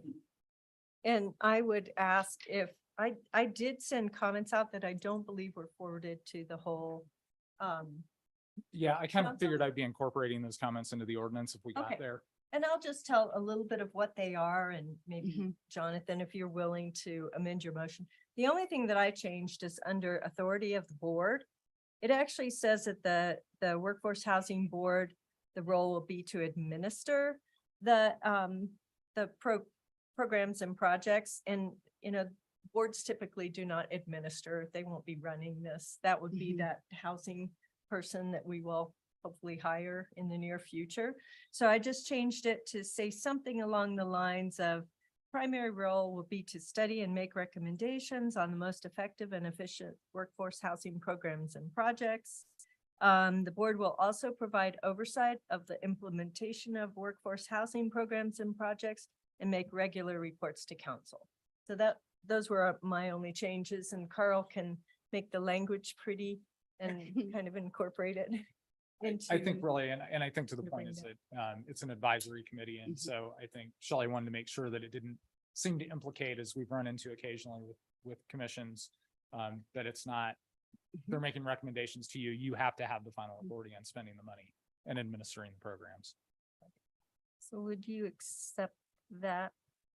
C: And I would ask if, I did send comments out that I don't believe were forwarded to the whole
L: Yeah, I kind of
C: Council?
L: figured I'd be incorporating those comments into the ordinance if we
C: Okay.
L: got there.
C: And I'll just tell a little bit of what they are and maybe
E: Mhm.
C: Jonathan, if you're willing to amend your motion. The only thing that I changed is under authority of the board. It actually says that the Workforce Housing Board, the role will be to administer the programs and projects. And, boards typically do not administer. They won't be running this. That would be
E: Mhm.
C: that housing person that we will hopefully hire in the near future. So I just changed it to say something along the lines of primary role will be to study and make recommendations on the most effective and efficient workforce housing programs and projects. The board will also provide oversight of the implementation of workforce housing programs and projects and make regular reports to council. So those were my only changes, and Carl can make the language pretty and kind of incorporate it into.
L: I think really, and I think to the
C: to
L: point
C: bring
L: is
C: that.
L: that it's an advisory committee. And
E: Mhm.
L: so I think Shelley wanted to make sure that it didn't seem to implicate, as we've run into occasionally with commissions, that it's not, they're making recommendations to you. You have to have the final authority on spending the money and administering the programs.
C: So would you accept that,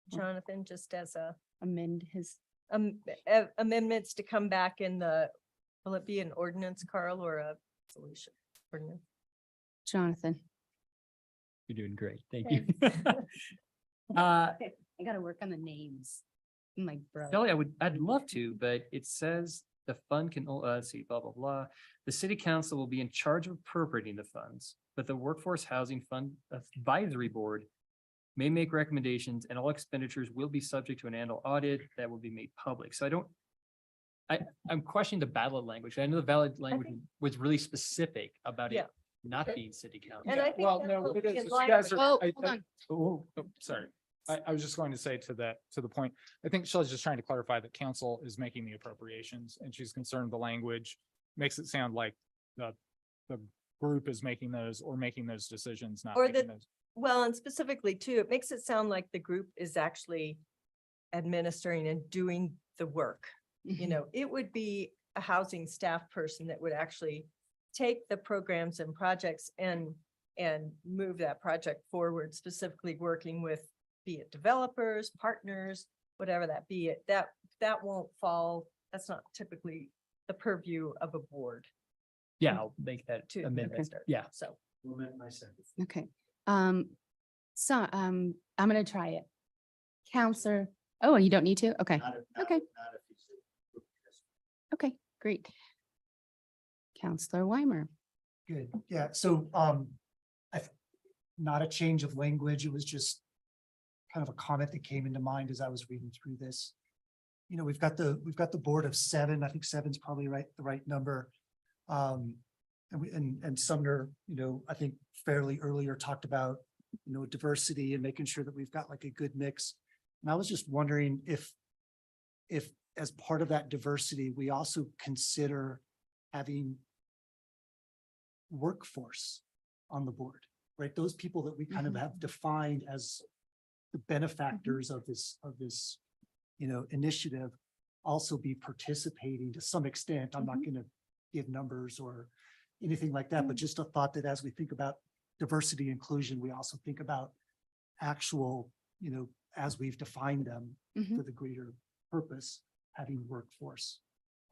C: Jonathan, just as
E: Amend his,
C: amendments to come back in will it be an ordinance, Carl, or a solution? Ordinance.
E: Jonathan.
A: You're doing great. Thank
C: you.
E: I gotta work on the names. My brother.
A: Kelly, I'd love to, but it says the fund can, let's see, blah, blah, blah. The city council will be in charge of appropriating the funds, but the Workforce Housing Fund Advisory Board may make recommendations and all expenditures will be subject to an annual audit that will be made public. So I'm questioning the ballot language. I know the ballot language was really specific about
C: Yeah.
A: it not being city council.
C: And I think
L: Well,
C: that
L: no,
C: will
L: what it
C: be
L: is,
C: in
L: is
C: line
L: you guys
C: with-
L: are.
E: Oh,
L: I-
E: hold
L: I-
E: on.
L: Sorry. I was just going to say to the point, I think Shelley's just trying to clarify that council is making the appropriations and she's concerned the language makes it sound like the group is making those or making those decisions, not
C: Or
L: making
C: the-
L: those.
C: Well, and specifically too, it makes it sound like the group is actually administering and doing the work. It would be a housing staff person that would actually take the programs and projects and move that project forward, specifically working with, be it developers, partners, whatever that be it, that won't fall, that's not typically the purview of a board
A: Yeah, I'll make that
C: to
A: amendment.
C: administer.
A: Yeah.
C: So,
E: Okay, so, I'm gonna try it. Counselor, oh, you don't need to? Okay, okay. Okay, great. Counselor Weimer.
B: Good. Yeah. So, not a change of language. It was just kind of a comment that came into mind as I was reading through this. We've got the board of 7. I think 7's probably the right number. And Sumner, I think fairly earlier talked about, diversity and making sure that we've got like a good mix. And I was just wondering if as part of that diversity, we also consider having workforce on the board, right? Those people that we kind of have defined as the benefactors of this, initiative also be participating to some extent. I'm not going to give numbers or anything like that, but just a thought that as we think about diversity inclusion, we also think about actual, as we've defined them for the greater purpose, having workforce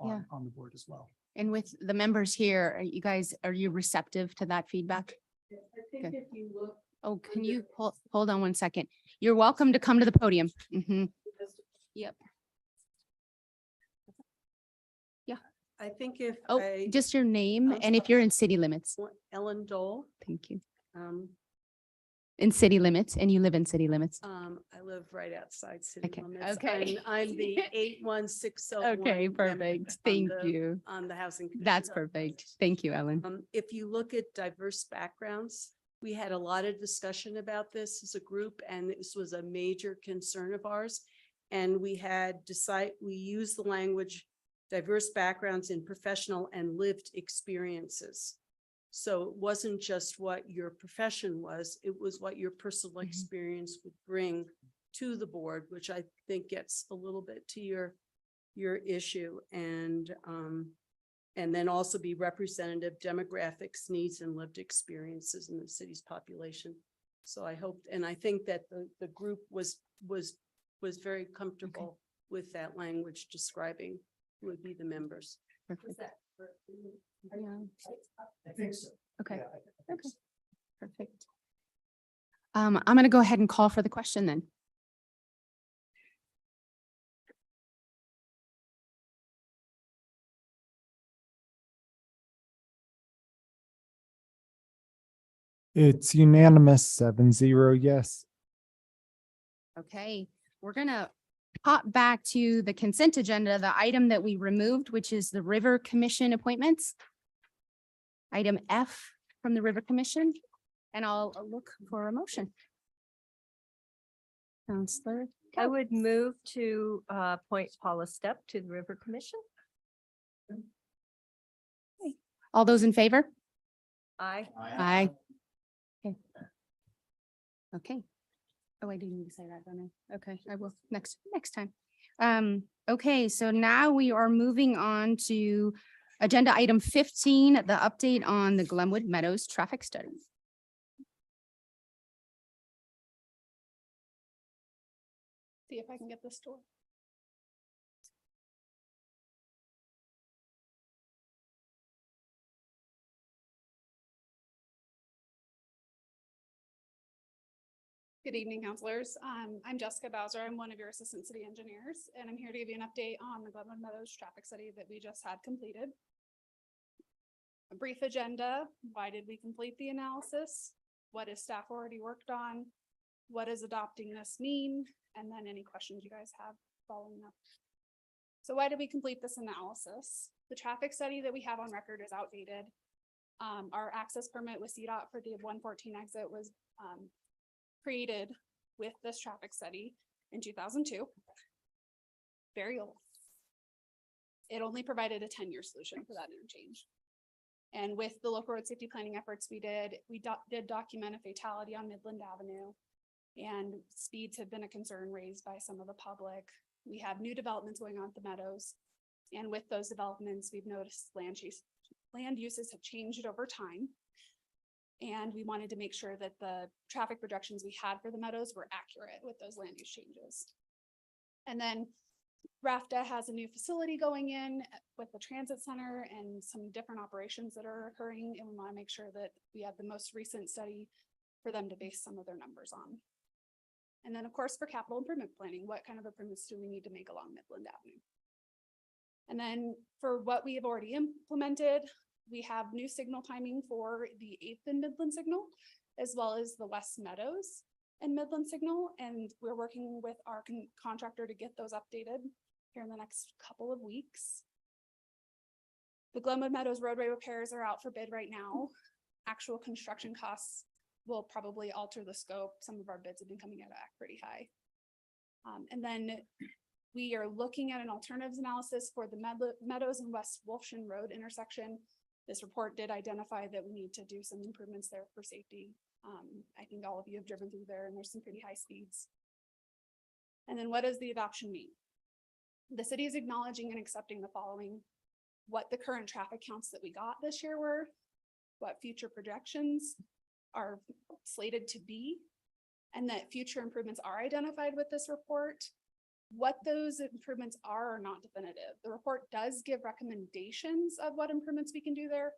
E: Yeah.
B: on the board as well.
E: And with the members here, are you receptive to that feedback?
J: I think
E: Okay.
J: if you look.
E: Oh, can you hold on one second? You're welcome to come to the podium. Yep.
J: I think if
E: Oh, just your name
J: I'm
E: and if you're in city limits.
J: Ellen Dole,
E: Thank you.
J: um,
E: In city limits, and you live in city limits.
J: I live right outside city
E: Okay,
J: limits.
E: okay.
J: I'm the 81601.
E: Okay, perfect. Thank you.
J: On the housing. Commission.
E: That's perfect. Thank you, Ellen.
J: If you look at diverse backgrounds, we had a lot of discussion about this as a group, and this was a major concern of ours. And we used the language, diverse backgrounds in professional and lived experiences. So it wasn't just what your profession was, it was what your personal experience would bring to the board, which I think gets a little bit to your issue. And And then also be representative demographics, needs, and lived experiences in the city's population. So I hope, and I think that the group was very comfortable with that language describing who would be the members.
E: Perfect.
B: I think so.
E: Okay,
B: Yeah, I think
E: okay.
B: so.
E: Perfect. I'm going to go ahead and call for the question then.
F: It's unanimous, 7-0, yes.
E: Okay, we're gonna hop back to the consent agenda, the item that we removed, which is the River Commission appointments. Item F from the River Commission, and I'll look for a motion. Counselor,
C: I would move to appoint Paula Stepp to the River Commission.
E: all those in favor?
C: Aye.
E: Aye. Okay. Okay. Oh, I do need to say that, don't I? Okay, I will next time. Okay, so now we are moving on to agenda item 15, the update on the Glenwood Meadows traffic study. See if I can get this to work.
N: Good evening, counselors. I'm Jessica Bowser. I'm one of your assistant city engineers, and I'm here to give you an update on the Glenwood Meadows traffic study that we just had completed. A brief agenda. Why did we complete the analysis? What is staff already worked on? What does adopting this mean? And then any questions you guys have following up. So why did we complete this analysis? The traffic study that we have on record is outdated. Our access permit with CDOT for the 114 exit was created with this traffic study in 2002. Very old. It only provided a 10-year solution for that interchange. And with the local road safety planning efforts we did document a fatality on Midland Avenue, and speeds have been a concern raised by some of the public. We have new developments going on at the Meadows. And with those developments, we've noticed land uses have changed over time. And we wanted to make sure that the traffic projections we had for the Meadows were accurate with those land use changes. And then RAFTA has a new facility going in with the transit center and some different operations that are occurring. And we want to make sure that we have the most recent study for them to base some of their numbers on. And then of course, for capital improvement planning, what kind of improvements do we need to make along Midland Avenue? And then for what we have already implemented, we have new signal timing for the 8th and Midland signal, as well as the West Meadows and Midland signal. And we're working with our contractor to get those updated here in the next couple of weeks. The Glenwood Meadows roadway repairs are out for bid right now. Actual construction costs will probably alter the scope. Some of our bids have been coming out pretty high. And then we are looking at an alternatives analysis for the Meadows and West Wolfson Road intersection. This report did identify that we need to do some improvements there for safety. I think all of you have driven through there and there's some pretty high speeds. And then what does the adoption mean? The city is acknowledging and accepting the following: what the current traffic counts that we got this year were, what future projections are slated to be, and that future improvements are identified with this report. What those improvements are not definitive. The report does give recommendations of what improvements we can do there.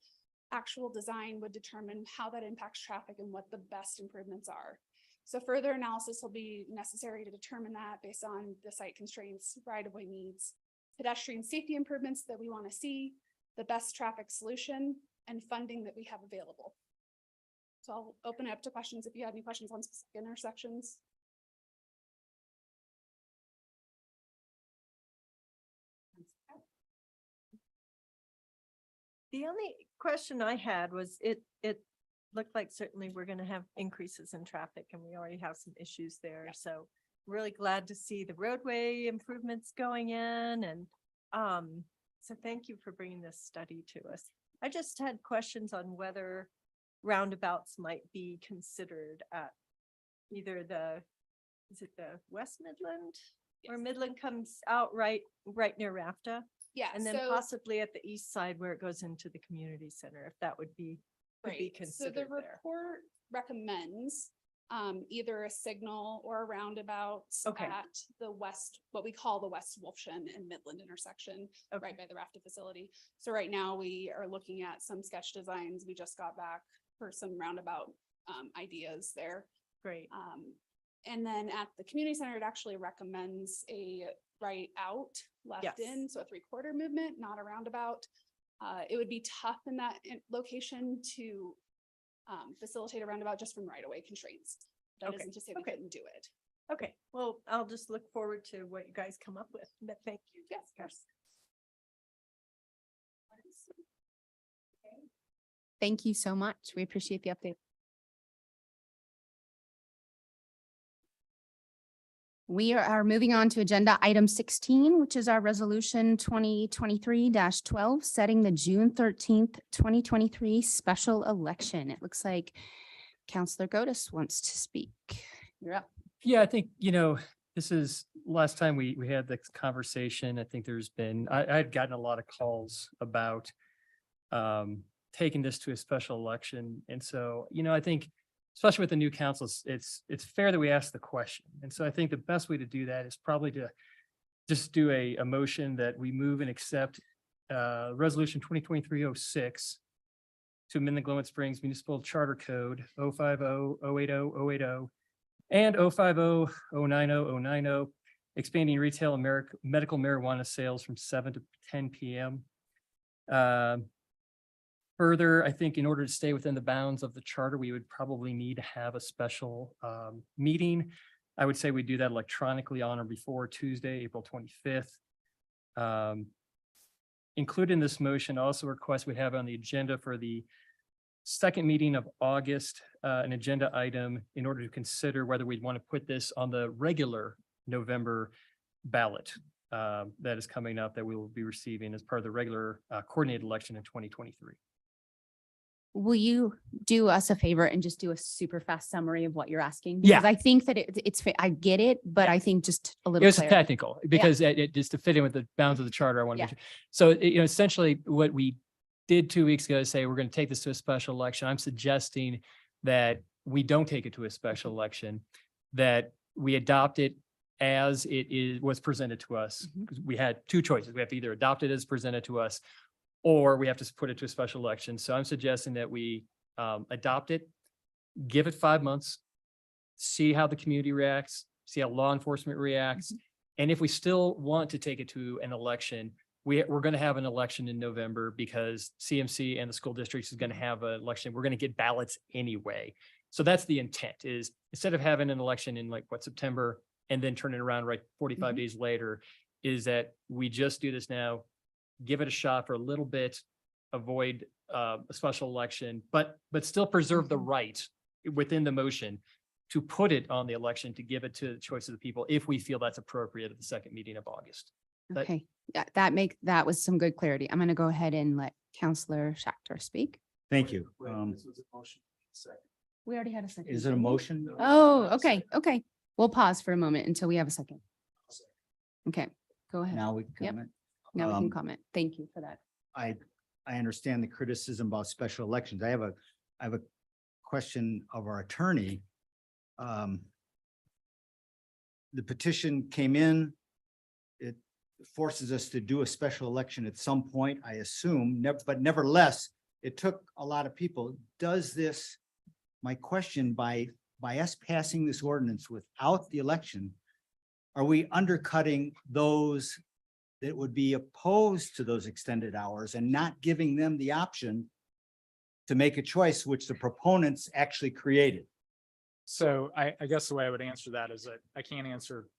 N: Actual design would determine how that impacts traffic and what the best improvements are. So further analysis will be necessary to determine that based on the site constraints, right-of-way needs, pedestrian safety improvements that we want to see, the best traffic solution, and funding that we have available. So I'll open it up to questions if you have any questions on specific intersections.
C: The only question I had was it looked like certainly we're going to have increases in traffic and we already have some issues there. So really glad to see the roadway improvements going in. And so thank you for bringing this study to us. I just had questions on whether roundabouts might be considered at either is it the West Midland? Yes. Where Midland comes out right near RAFTA?
N: Yeah,
C: And then
N: so-
C: possibly at the east side where it goes into the community center, if that would be, could be
N: Right, so the
C: considered there.
N: report recommends either a signal or a roundabout
C: Okay.
N: at the west, what we call the West Wolfson and Midland intersection, right by the rafting facility. So right now we are looking at some sketch designs. We just got back for some roundabout ideas there.
C: Great.
N: And then at the community center, it actually recommends a right out, left
C: Yes.
N: in, so a 3/4 movement, not a roundabout. It would be tough in that location to facilitate a roundabout just from right-of-way constraints. That
C: Okay.
N: isn't to say we
C: Okay.
N: couldn't do it.
C: Okay, well, I'll just look forward to what you guys come up with, but thank you.
N: Yes, of course.
E: Thank you so much. We appreciate the update. We are moving on to agenda item 16, which is our resolution 2023-12, setting the June 13th, 2023 special election. It looks like Counselor Godus wants to speak. You're up.
A: Yeah, I think, this is last time we had this conversation. I think there's been, I had gotten a lot of calls about taking this to a special election. And so, I think especially with the new councils, it's fair that we ask the question. And so I think the best way to do that is probably to just do a motion that we move and accept resolution 2023-06 to amend the Glenwood Springs Municipal Charter Code 050-080-080 and 050-090-090, expanding retail and medical marijuana sales from 7 to 10 p.m. Further, I think in order to stay within the bounds of the charter, we would probably need to have a special meeting. I would say we do that electronically on or before Tuesday, April 25th. Included in this motion also request we have on the agenda for the second meeting of August, an agenda item in order to consider whether we'd want to put this on the regular November ballot that is coming up that we will be receiving as part of the regular coordinated election in 2023.
E: Will you do us a favor and just do a super fast summary of what you're asking?
A: Yeah.
E: Because I think that I get it, but I think just a
A: It
E: little
A: was
E: clarity.
A: technical because it just to fit in with the bounds of the charter. I wanted
E: Yeah.
A: to, so essentially what we did 2 weeks ago is say, we're going to take this to a special election. I'm suggesting that we don't take it to a special election, that we adopt it as was presented to us. Because we had two choices. We have to either adopt it as presented to us, or we have to put it to a special election. So I'm suggesting that we adopt it, give it 5 months, see how the community reacts, see how law enforcement reacts. And if we still want to take it to an election, we're going to have an election in November because CMC and the school districts is going to have an election. We're going to get ballots anyway. So that's the intent, is instead of having an election in September and then turning around 45 days later, is that we just do this now, give it a shot for a little bit, avoid a special election, but still preserve the right within the motion to put it on the election, to give it to the choice of the people if we feel that's appropriate at the second meeting of August. That-
E: Okay, that was some good clarity. I'm going to go ahead and let Counselor Schachter speak.
I: Thank you.
E: We already had a second.
I: Is it a
E: didn't we?
I: motion?
E: Oh, okay. We'll pause for a moment until we have a second. Okay, go ahead.
I: Now we
E: Yep.
I: comment.
E: Now we can
I: um,
E: comment. Thank you for that.
I: I understand the criticism about special elections. I have a question of our attorney. The petition came in. It forces us to do a special election at some point, I assume, but nevertheless, it took a lot of people. Does this, my question, by us passing this ordinance without the election, are we undercutting those that would be opposed to those extended hours and not giving them the option to make a choice, which the proponents actually created?
L: So I guess the way I would answer that is that I can't answer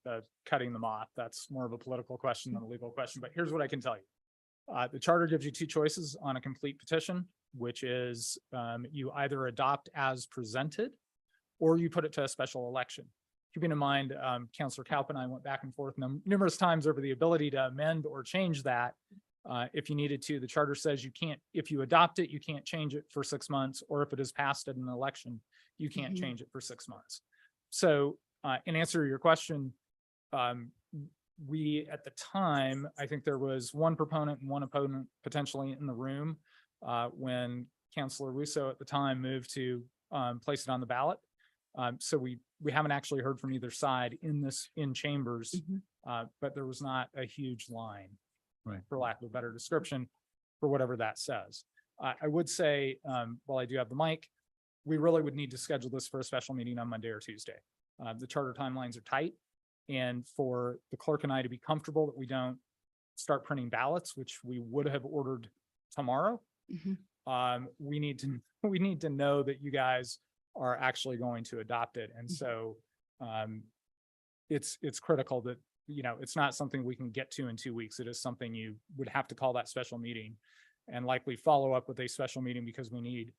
L: cutting them off. That's more of a political question than a legal question, but here's what I can tell you. The charter gives you two choices on a complete petition, which is you either adopt as presented or you put it to a special election. Keeping in mind, Councilor Kaup and I went back and forth numerous times over the ability to amend or change that if you needed to. The charter says you can't, if you adopt it, you can't change it for 6 months, or if it is passed at an election, you can't change it for 6 months. So in answer to your question, we, at the time, I think there was one proponent and one opponent potentially in the room when Councilor Russo at the time moved to place it on the ballot. So we haven't actually heard from either side in chambers, but there was not a huge line,
I: Right.
L: for lack of a better description, for whatever that says. I would say, while I do have the mic, we really would need to schedule this for a special meeting on Monday or Tuesday. The charter timelines are tight. And for the clerk and I to be comfortable that we don't start printing ballots, which we would have ordered tomorrow, we need to know that you guys are actually going to adopt it. And so it's critical that, you know, it's not something we can get to in 2 weeks. It is something you would have to call that special meeting and likely follow up with a special meeting, because we need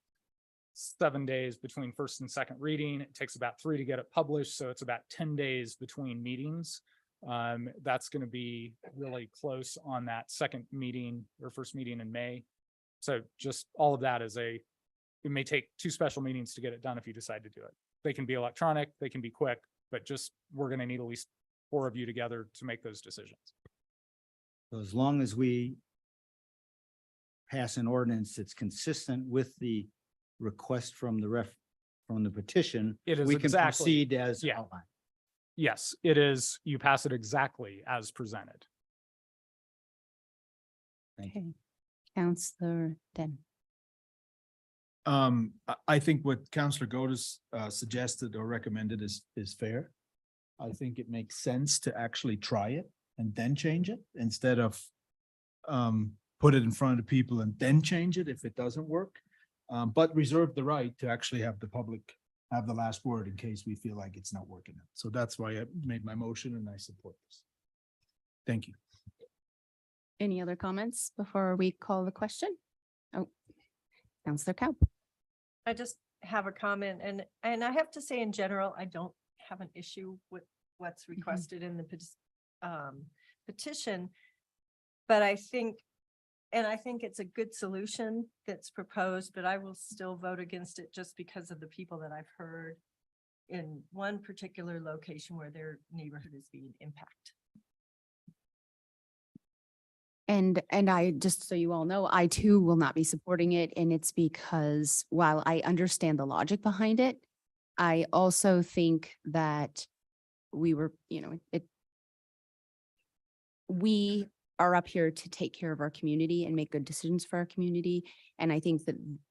L: 7 days between first and second reading. It takes about 3 to get it published. So it's about 10 days between meetings. That's going to be really close on that second meeting or first meeting in May. So just all of that it may take 2 special meetings to get it done if you decide to do it. They can be electronic, they can be quick, but just, we're going to need at least 4 of you together to make those decisions.
I: So as long as we pass an ordinance that's consistent with the request from the petition,
L: It is
I: we can
L: exactly-
I: proceed as
L: yeah.
I: outlined.
L: Yes, it is. You pass it exactly as presented.
I: Thank you.
E: Okay. Counselor Den.
H: I think what Counselor Godes suggested or recommended is fair. I think it makes sense to actually try it and then change it instead of put it in front of people and then change it if it doesn't work. But reserve the right to actually have the public have the last word in case we feel like it's not working out. So that's why I made my motion and I support this. Thank you.
E: Any other comments before we call the question? Oh, Counselor Cow.
C: I just have a comment, and I have to say, in general, I don't have an issue with what's requested in the petition. But I think it's a good solution that's proposed, but I will still vote against it just because of the people that I've heard in one particular location where their neighborhood is being impacted.
E: And I, just so you all know, I too will not be supporting it. And it's because while I understand the logic behind it, I also think that we are up here to take care of our community and make good decisions for our community. And I think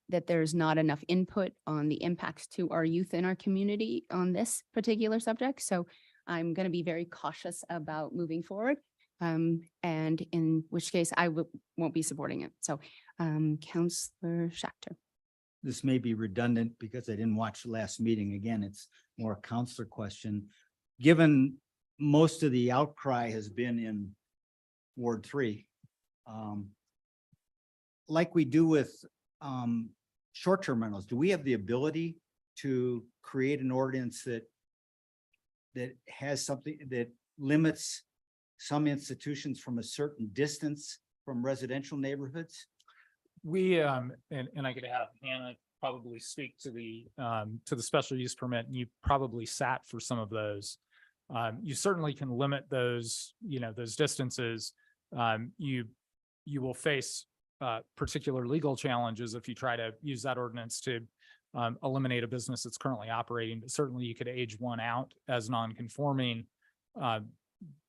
E: that there's not enough input on the impacts to our youth in our community on this particular subject. So I'm going to be very cautious about moving forward. And in which case I won't be supporting it. So Counselor Schachter.
I: This may be redundant because I didn't watch the last meeting. Again, it's more a counselor question. Given most of the outcry has been in Ward 3, like we do with short-term rentals, do we have the ability to create an ordinance that has something that limits some institutions from a certain distance from residential neighborhoods?
L: We, and I could have Hannah probably speak to the special use permit, and you probably sat for some of those. You certainly can limit those, those distances. You will face particular legal challenges if you try to use that ordinance to eliminate a business that's currently operating, but certainly you could age one out as non-conforming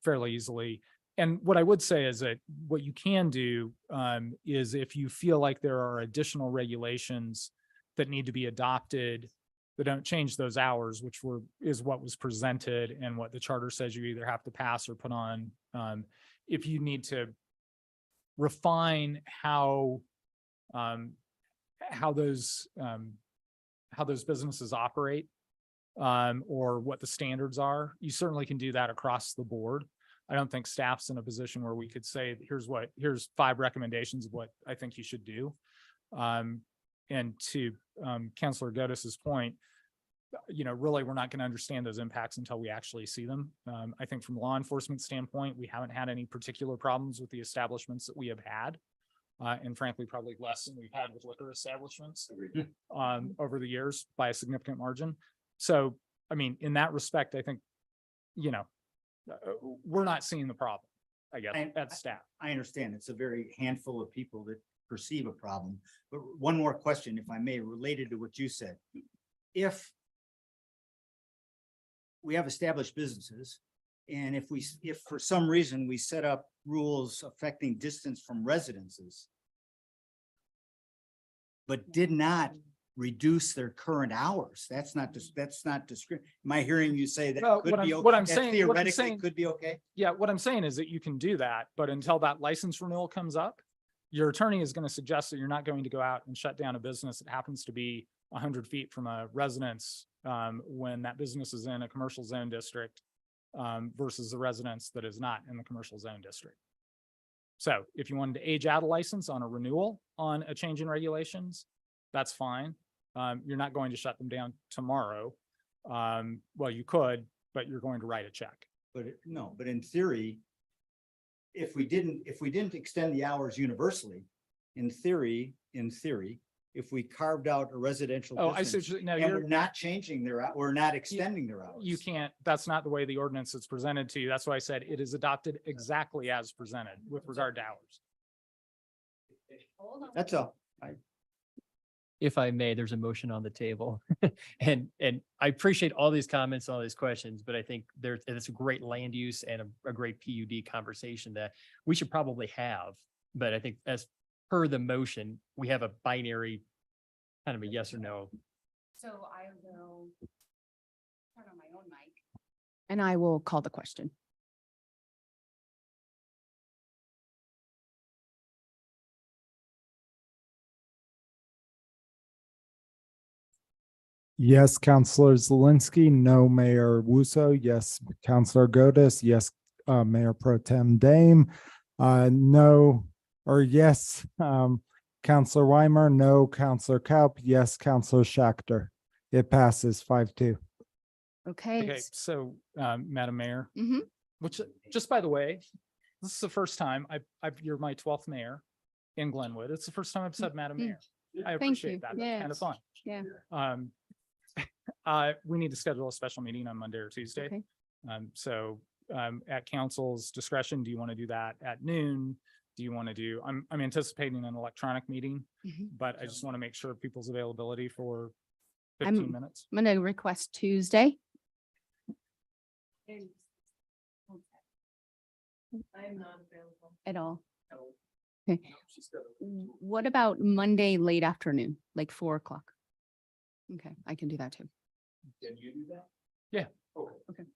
L: fairly easily. And what I would say is that what you can do is if you feel like there are additional regulations that need to be adopted that don't change those hours, which is what was presented and what the charter says you either have to pass or put on. If you need to refine how those businesses operate, or what the standards are, you certainly can do that across the board. I don't think staff's in a position where we could say, here's 5 recommendations of what I think you should do. And to Councilor Godes's point, really, we're not going to understand those impacts until we actually see them. I think from a law enforcement standpoint, we haven't had any particular problems with the establishments that we have had. And frankly, probably less than we've had with liquor establishments over the years by a significant margin. So, I mean, in that respect, I think, we're not seeing the problem, I guess,
I: I-
L: at staff.
I: I understand it's a very handful of people that perceive a problem, but one more question, if I may, related to what you said. If we have established businesses, and if for some reason we set up rules affecting distance from residences, but did not reduce their current hours, that's not discreet. Am I hearing you say that
L: Well,
I: could
L: what
I: be
L: I'm-
I: okay?
L: what I'm
I: That
L: saying- what I'm
I: theoretically
L: saying-
I: could be okay?
L: Yeah, what I'm saying is that you can do that, but until that license renewal comes up, your attorney is going to suggest that you're not going to go out and shut down a business that happens to be 100 feet from a residence when that business is in a commercial zone district versus a residence that is not in the commercial zone district. So if you wanted to age out a license on a renewal on a change in regulations, that's fine. You're not going to shut them down tomorrow. Well, you could, but you're going to write a check.
I: No, but in theory, if we didn't extend the hours universally, in theory, if we carved out a residential
L: Oh, I see.
I: business
L: Now
I: and we're not changing we're not extending their hours.
L: you can't, that's not the way the ordinance is presented to you. That's why I said it is adopted exactly as presented with regard to hours.
I: That's all.
O: If I may, there's a motion on the table. And I appreciate all these comments, all these questions, but I think it's a great land use and a great PUD conversation that we should probably have. But I think as per the motion, we have a binary kind of a yes or no.
E: So I will turn on my own mic. And I will call the question.
F: Yes, Counselor Zelinski. No, Mayor Wusso. Yes, Counselor Godus. Yes, Mayor Pro Tem Dame. No, or yes, Counselor Weimer. No, Counselor Kaup. Yes, Counselor Schachter. It passes 5-2.
E: Okay.
L: Okay, so, Madam Mayor,
E: Mhm.
L: which, just by the way, this is the first time you're my 12th mayor in Glenwood. It's the first time I've said Madam
E: Mhm.
L: Mayor. I
E: Thank
L: appreciate
E: you.
L: that. That's kind of fun.
E: Yeah.
L: We need to schedule a special meeting on Monday or Tuesday.
E: Okay.
L: So, at council's discretion, do you want to do that at noon? Do you want to do, I'm anticipating an electronic meeting,
E: Mhm.
L: but I just want to make sure of people's availability for
E: I'm-
L: 15 minutes.
E: I'm going to request Tuesday.
C: I'm not available.
E: At all. Okay. What about Monday, late afternoon, like 4 o'clock? Okay, I can do that too.
L: Can you do that? Yeah. Okay.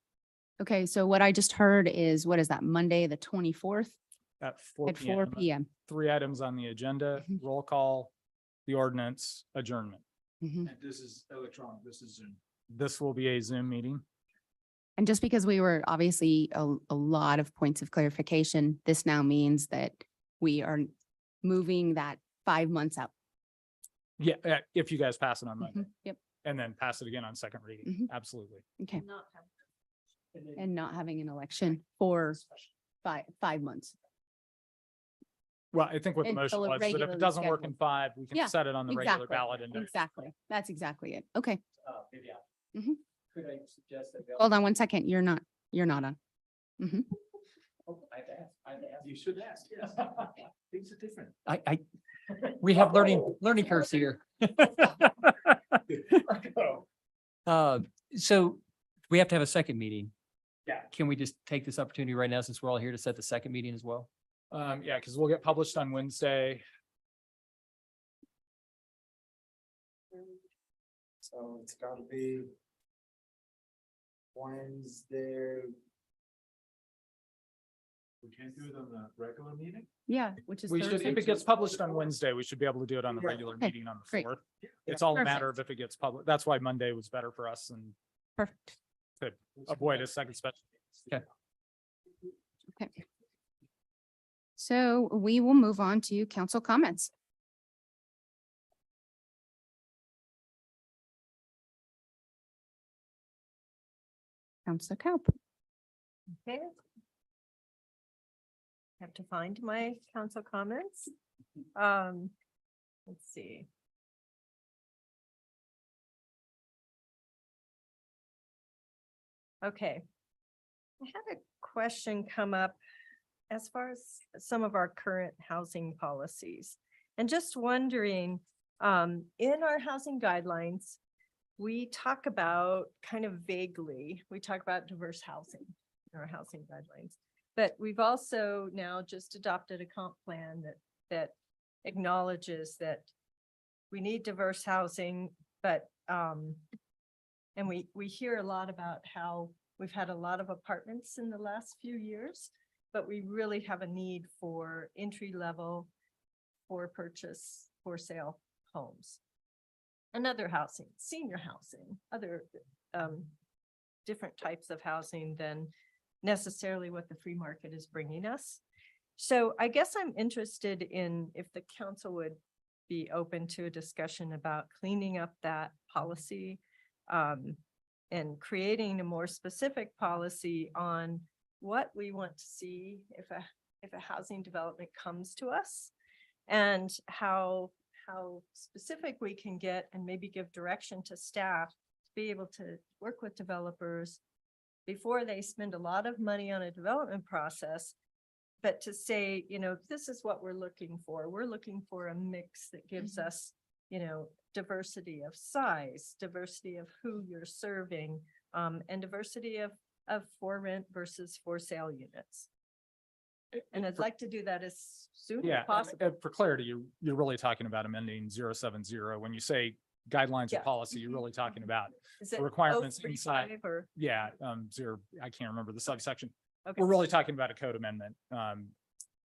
E: Okay, so what I just heard is, what is that, Monday, the 24th
L: At 4
E: at 4
L: p.m.
E: PM?
L: 3 items on the agenda,
E: Mhm.
L: roll call, the ordinance, adjournment.
E: Mhm.
H: And this is electronic, this is Zoom.
L: This will be a Zoom meeting.
E: And just because we were obviously a lot of points of clarification, this now means that we are moving that 5 months out.
L: Yeah, if you guys pass it on Monday
E: Mhm. Yep,
L: and then pass it again on second reading.
E: Mhm.
L: Absolutely.
E: okay.
C: Not have-
E: And not having an election for 5 months.
L: Well, I think what the
E: Until
L: motion
E: a
L: was that if
E: regularly
L: it doesn't work in
E: scheduled.
L: 5, we
E: Yeah,
L: can set it on the regular
E: exactly,
L: ballot. And
E: Exactly. That's exactly it. Okay,
A: Maybe I.
E: Mhm.
A: Could I suggest that?
E: hold on 1 second. You're not on. Mhm.
A: Oh, I have to ask. I have to ask.
L: You should ask, yes. Things are different.
O: We have learning curves here. So we have to have a second meeting.
L: Yeah.
O: Can we just take this opportunity right now, since we're all here, to set the second meeting as well?
L: Yeah, because we'll get published on Wednesday.
F: So it's gotta be Wednesday.
H: We can't do it on the regular meeting?
E: Yeah, which is
L: We should,
E: Thursday.
L: if it gets published on Wednesday, we should be able to do it on the
F: Yeah.
L: regular
E: Okay,
L: meeting on the
E: great.
L: 4th. It's all a matter of
E: Perfect.
L: if it gets public. That's why Monday was better for us and
E: Perfect.
L: to avoid a second special.
O: Okay.
E: Okay. So we will move on to council comments. Councilor Kaup.
C: Okay. Have to find my council comments. Let's see. Okay. I had a question come up as far as some of our current housing policies. And just wondering, in our housing guidelines, we talk about kind of vaguely, we talk about diverse housing in our housing guidelines. But we've also now just adopted a comp plan that acknowledges that we need diverse housing, but and we hear a lot about how we've had a lot of apartments in the last few years, but we really have a need for entry level, for purchase, for sale homes. And other housing, senior housing, other different types of housing than necessarily what the free market is bringing us. So I guess I'm interested in if the council would be open to a discussion about cleaning up that policy and creating a more specific policy on what we want to see if a housing development comes to us, and how specific we can get, and maybe give direction to staff to be able to work with developers before they spend a lot of money on a development process, but to say, you know, this is what we're looking for. We're looking for a mix that gives us, you know, diversity of size, diversity of who you're serving, and diversity of for rent versus for sale units. And I'd like to do that as soon as
L: Yeah, and-
C: possible.
L: and for clarity, you're really talking about amending 070. When you say guidelines or
C: Yeah.
L: policy, you're really talking about
C: Is
L: the
C: it
L: requirements
C: 035
L: inside.
C: or?
L: Yeah, zero, I can't remember the subsection.
C: Okay.
L: We're really talking about a code amendment.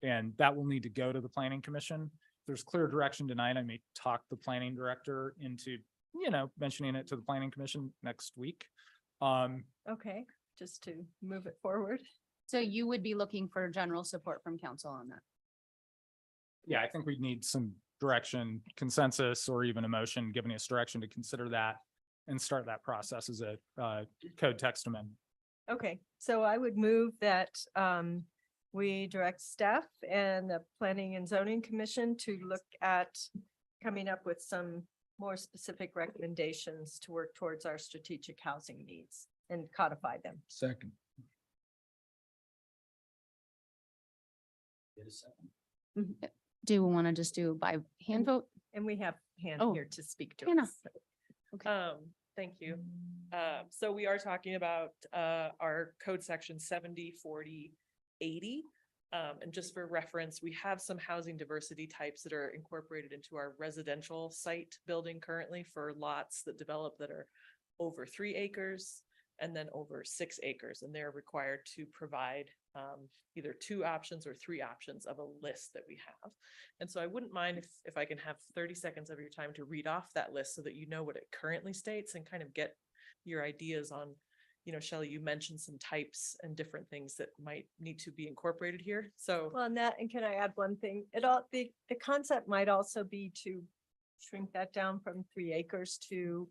L: And that will need to go to the planning commission. If there's clear direction tonight, I may talk the planning director into, you know, mentioning it to the planning commission next week.
C: Okay, just to move it forward.
E: So you would be looking for general support from council on that?
L: Yeah, I think we need some direction, consensus, or even a motion giving us direction to consider that and start that process as a code text amendment.
C: Okay, so I would move that we direct staff and the Planning and Zoning Commission to look at coming up with some more specific recommendations to work towards our strategic housing needs and codify them.
H: Second.
E: Do we want to just do by hand vote?
C: And we have hand
E: Oh,
C: here to speak to
E: Hannah.
C: us.
P: Thank you. So we are talking about our code section 70, 40, 80. And just for reference, we have some housing diversity types that are incorporated into our residential site building currently for lots that develop that are over 3 acres and then over 6 acres. And they're required to provide either 2 options or 3 options of a list that we have. And so I wouldn't mind if I can have 30 seconds of your time to read off that list so that you know what it currently states and kind of get your ideas on, you know, Shelley, you mentioned some types and different things that might need to be incorporated here. So
C: Well, and can I add one thing? The concept might also be to shrink that down from 3 acres to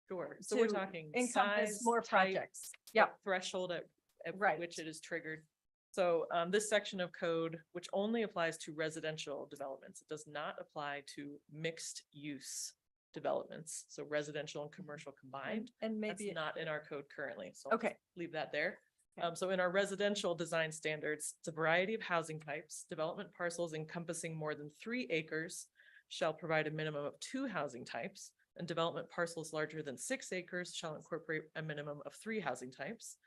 P: sure. So we're
C: to
P: talking
C: encompass
P: size,
C: more
P: type,
C: projects. Yeah,
P: threshold at
C: Right.
P: which it is triggered. So this section of code, which only applies to residential developments, it does not apply to mixed use developments. So residential and commercial combined.
C: and
P: That's
C: maybe,
P: not in our code currently. So I'll
C: okay,
P: leave that there.
C: Okay.
P: So in our residential design standards, it's a variety of housing types. Development parcels encompassing more than 3 acres shall provide a minimum of 2 housing types, and development parcels larger than 6 acres shall incorporate a minimum of 3 housing types.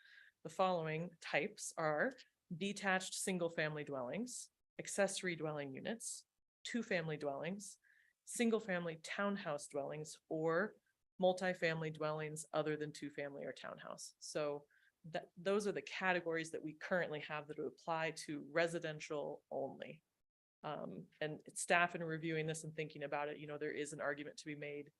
P: The following types are detached single-family dwellings, accessory dwelling units, 2-family dwellings, single-family townhouse dwellings, or multifamily dwellings other than 2-family or townhouse. So those are the categories that we currently have that would apply to residential only. And staff in reviewing this and thinking about it, you know, there is an argument to be made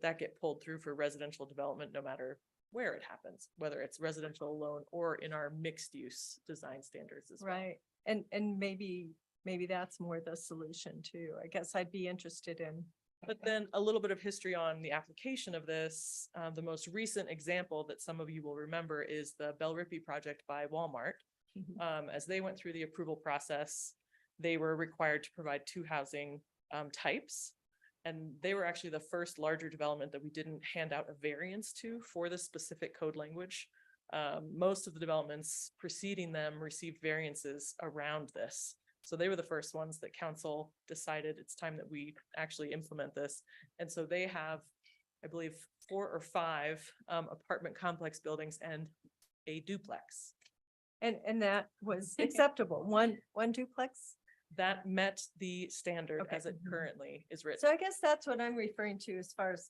P: that get pulled through for residential development, no matter where it happens, whether it's residential alone or in our mixed use design standards as well.
C: right. And maybe that's more the solution too. I guess I'd be interested in.
P: But then a little bit of history on the application of this. The most recent example that some of you will remember is the Bell Rippey project by Walmart. As they went through the approval process, they were required to provide 2 housing types. And they were actually the first larger development that we didn't hand out a variance to for the specific code language. Most of the developments preceding them received variances around this. So they were the first ones that council decided it's time that we actually implement this. And so they have, I believe, 4 or 5 apartment complex buildings and a duplex.
C: And that was acceptable. One duplex.
P: That met the standard
C: Okay.
P: as it currently is written.
C: So I guess that's what I'm referring to as far as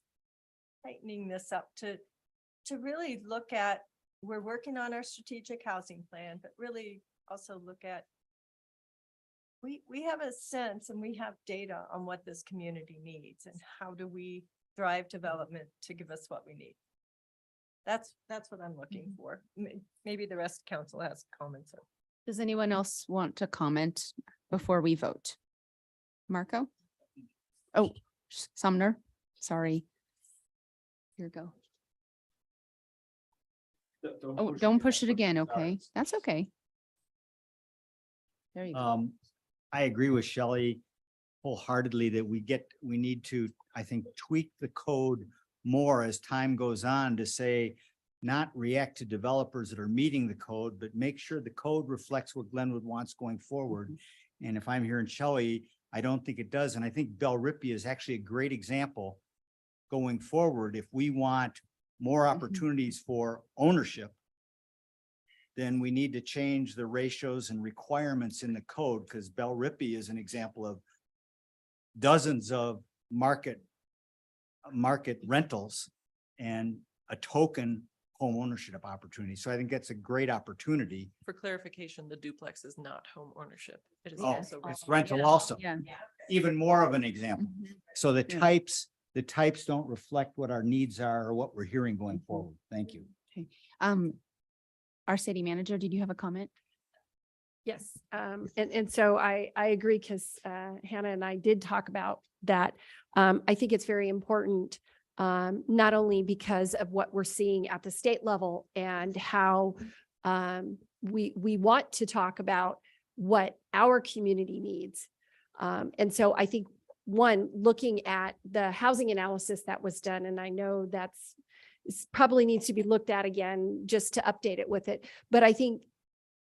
C: tightening this up to really look at, we're working on our strategic housing plan, but really also look at, we have a sense and we have data on what this community needs and how do we drive development to give us what we need. That's what I'm looking for. Maybe the rest of council has comments.
E: Does anyone else want to comment before we vote? Marco? Oh, Sumner, sorry. Here you go. Oh, don't push it again, okay? That's okay. There you go.
I: I agree with Shelley wholeheartedly that we need to, I think, tweak the code more as time goes on to say, not react to developers that are meeting the code, but make sure the code reflects what Glenwood wants going forward. And if I'm hearing Shelley, I don't think it does. And I think Bell Rippey is actually a great example going forward. If we want more opportunities for ownership, then we need to change the ratios and requirements in the code, because Bell Rippey is an example of dozens of market rentals and a token home ownership opportunity. So I think that's a great opportunity.
P: For clarification, the duplex is not home ownership. It is
I: Oh,
P: also.
I: it's rental also.
E: Yeah.
I: Even more of an example.
E: Mhm.
I: So the
E: Yeah.
I: types don't reflect what our needs are or what we're hearing going forward. Thank you.
E: Okay. Our city manager, did you have a comment?
M: Yes, and so I agree because Hannah and I did talk about that. I think it's very important, not only because of what we're seeing at the state level and how we want to talk about what our community needs. And so I think, one, looking at the housing analysis that was done, and I know that's probably needs to be looked at again just to update it with it. But I think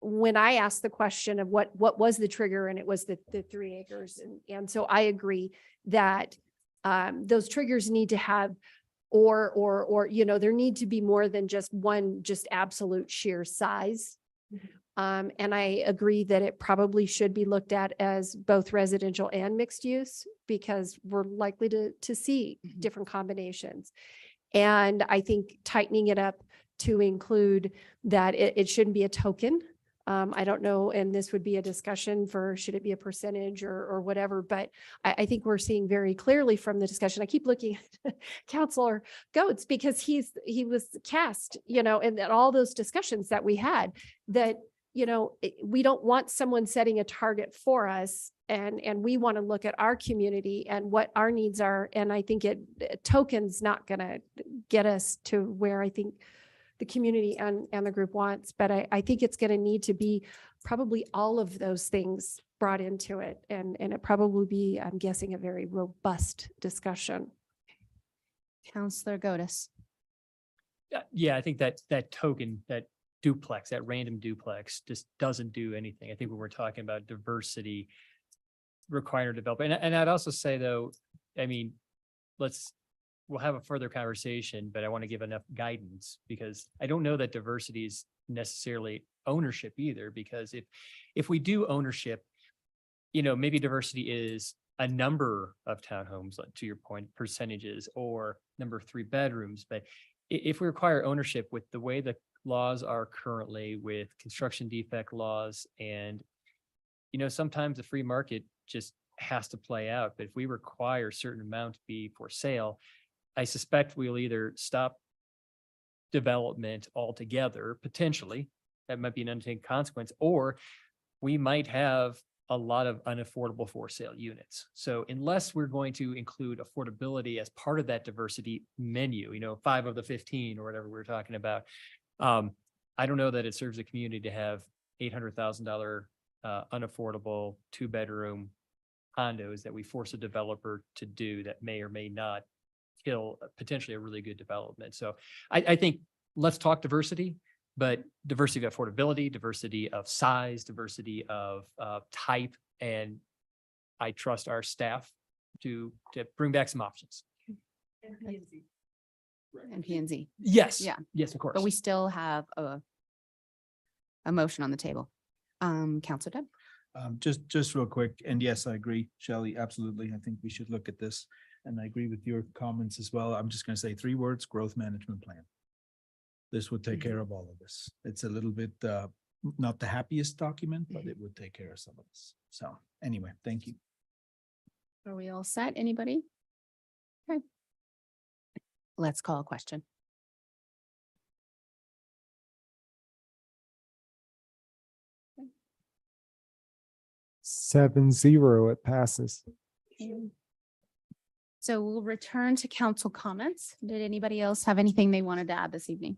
M: when I asked the question of what was the trigger, and it was the 3 acres. And so I agree that those triggers need to have, or, there need to be more than just one, just absolute sheer size. And I agree that it probably should be looked at as both residential and mixed use, because we're likely to see different combinations. And I think tightening it up to include that it shouldn't be a token. I don't know, and this would be a discussion for, should it be a percentage or whatever, but I think we're seeing very clearly from the discussion. I keep looking at Councilor Goetz because he was cast, in all those discussions that we had, that, we don't want someone setting a target for us, and we want to look at our community and what our needs are. And I think token's not going to get us to where I think the community and the group wants, but I think it's going to need to be probably all of those things brought into it, and it probably be, I'm guessing, a very robust discussion.
E: Councilor Goetz.
O: Yeah, I think that token, that duplex, that random duplex just doesn't do anything. I think when we're talking about diversity required development, and I'd also say though, I mean, we'll have a further conversation, but I want to give enough guidance, because I don't know that diversity is necessarily ownership either, because if we do ownership, maybe diversity is a number of townhomes, like to your point, percentages, or number of 3 bedrooms. But if we require ownership with the way the laws are currently, with construction defect laws, and, sometimes the free market just has to play out. But if we require a certain amount to be for sale, I suspect we'll either stop development altogether, potentially, that might be an unintended consequence, or we might have a lot of unaffordable for sale units. So unless we're going to include affordability as part of that diversity menu, 5 of the 15 or whatever we're talking about, I don't know that it serves the community to have $800,000 unaffordable 2-bedroom condos that we force a developer to do that may or may not kill potentially a really good development. So I think let's talk diversity, but diversity of affordability, diversity of size, diversity of type, and I trust our staff to bring back some options.
E: And P and Z.
O: Yes.
E: Yeah.
O: Yes, of course.
E: But we still have a motion on the table. Counselor Deb?
H: Just real quick, and yes, I agree, Shelley, absolutely. I think we should look at this. And I agree with your comments as well. I'm just gonna say 3 words: growth management plan. This would take care of all of this. It's a little bit, not the happiest document, but it would take care of some of this. So anyway, thank you.
E: Are we all set? Anybody? Okay. Let's call a question.
F: Seven zero, it passes.
E: So we'll return to council comments. Did anybody else have anything they wanted to add this evening?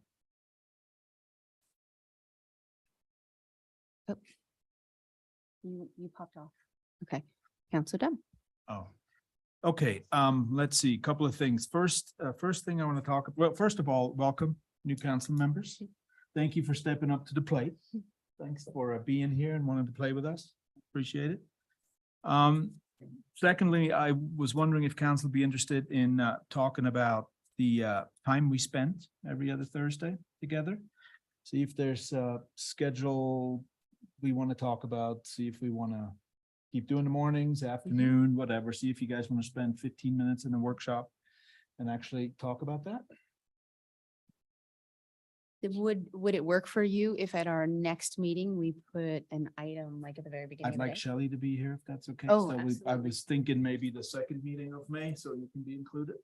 E: Oh. You popped off. Okay, Counselor Dunn.
H: Oh, okay. Let's see, a couple of things. First thing I want to talk, well, first of all, welcome, new council members. Thank you for stepping up to the plate. Thanks for being here and wanting to play with us. Appreciate it. Secondly, I was wondering if council would be interested in talking about the time we spent every other Thursday together. See if there's a schedule we want to talk about, see if we want to keep doing the mornings, afternoon, whatever. See if you guys want to spend 15 minutes in a workshop and actually talk about that.
E: Would it work for you if at our next meeting, we put an item like at the very beginning?
H: I'd
E: of the
H: like
E: day?
H: Shelley to be here if that's okay.
E: Oh,
H: So I
E: absolutely.
H: was thinking maybe the second meeting of May, so you can be included.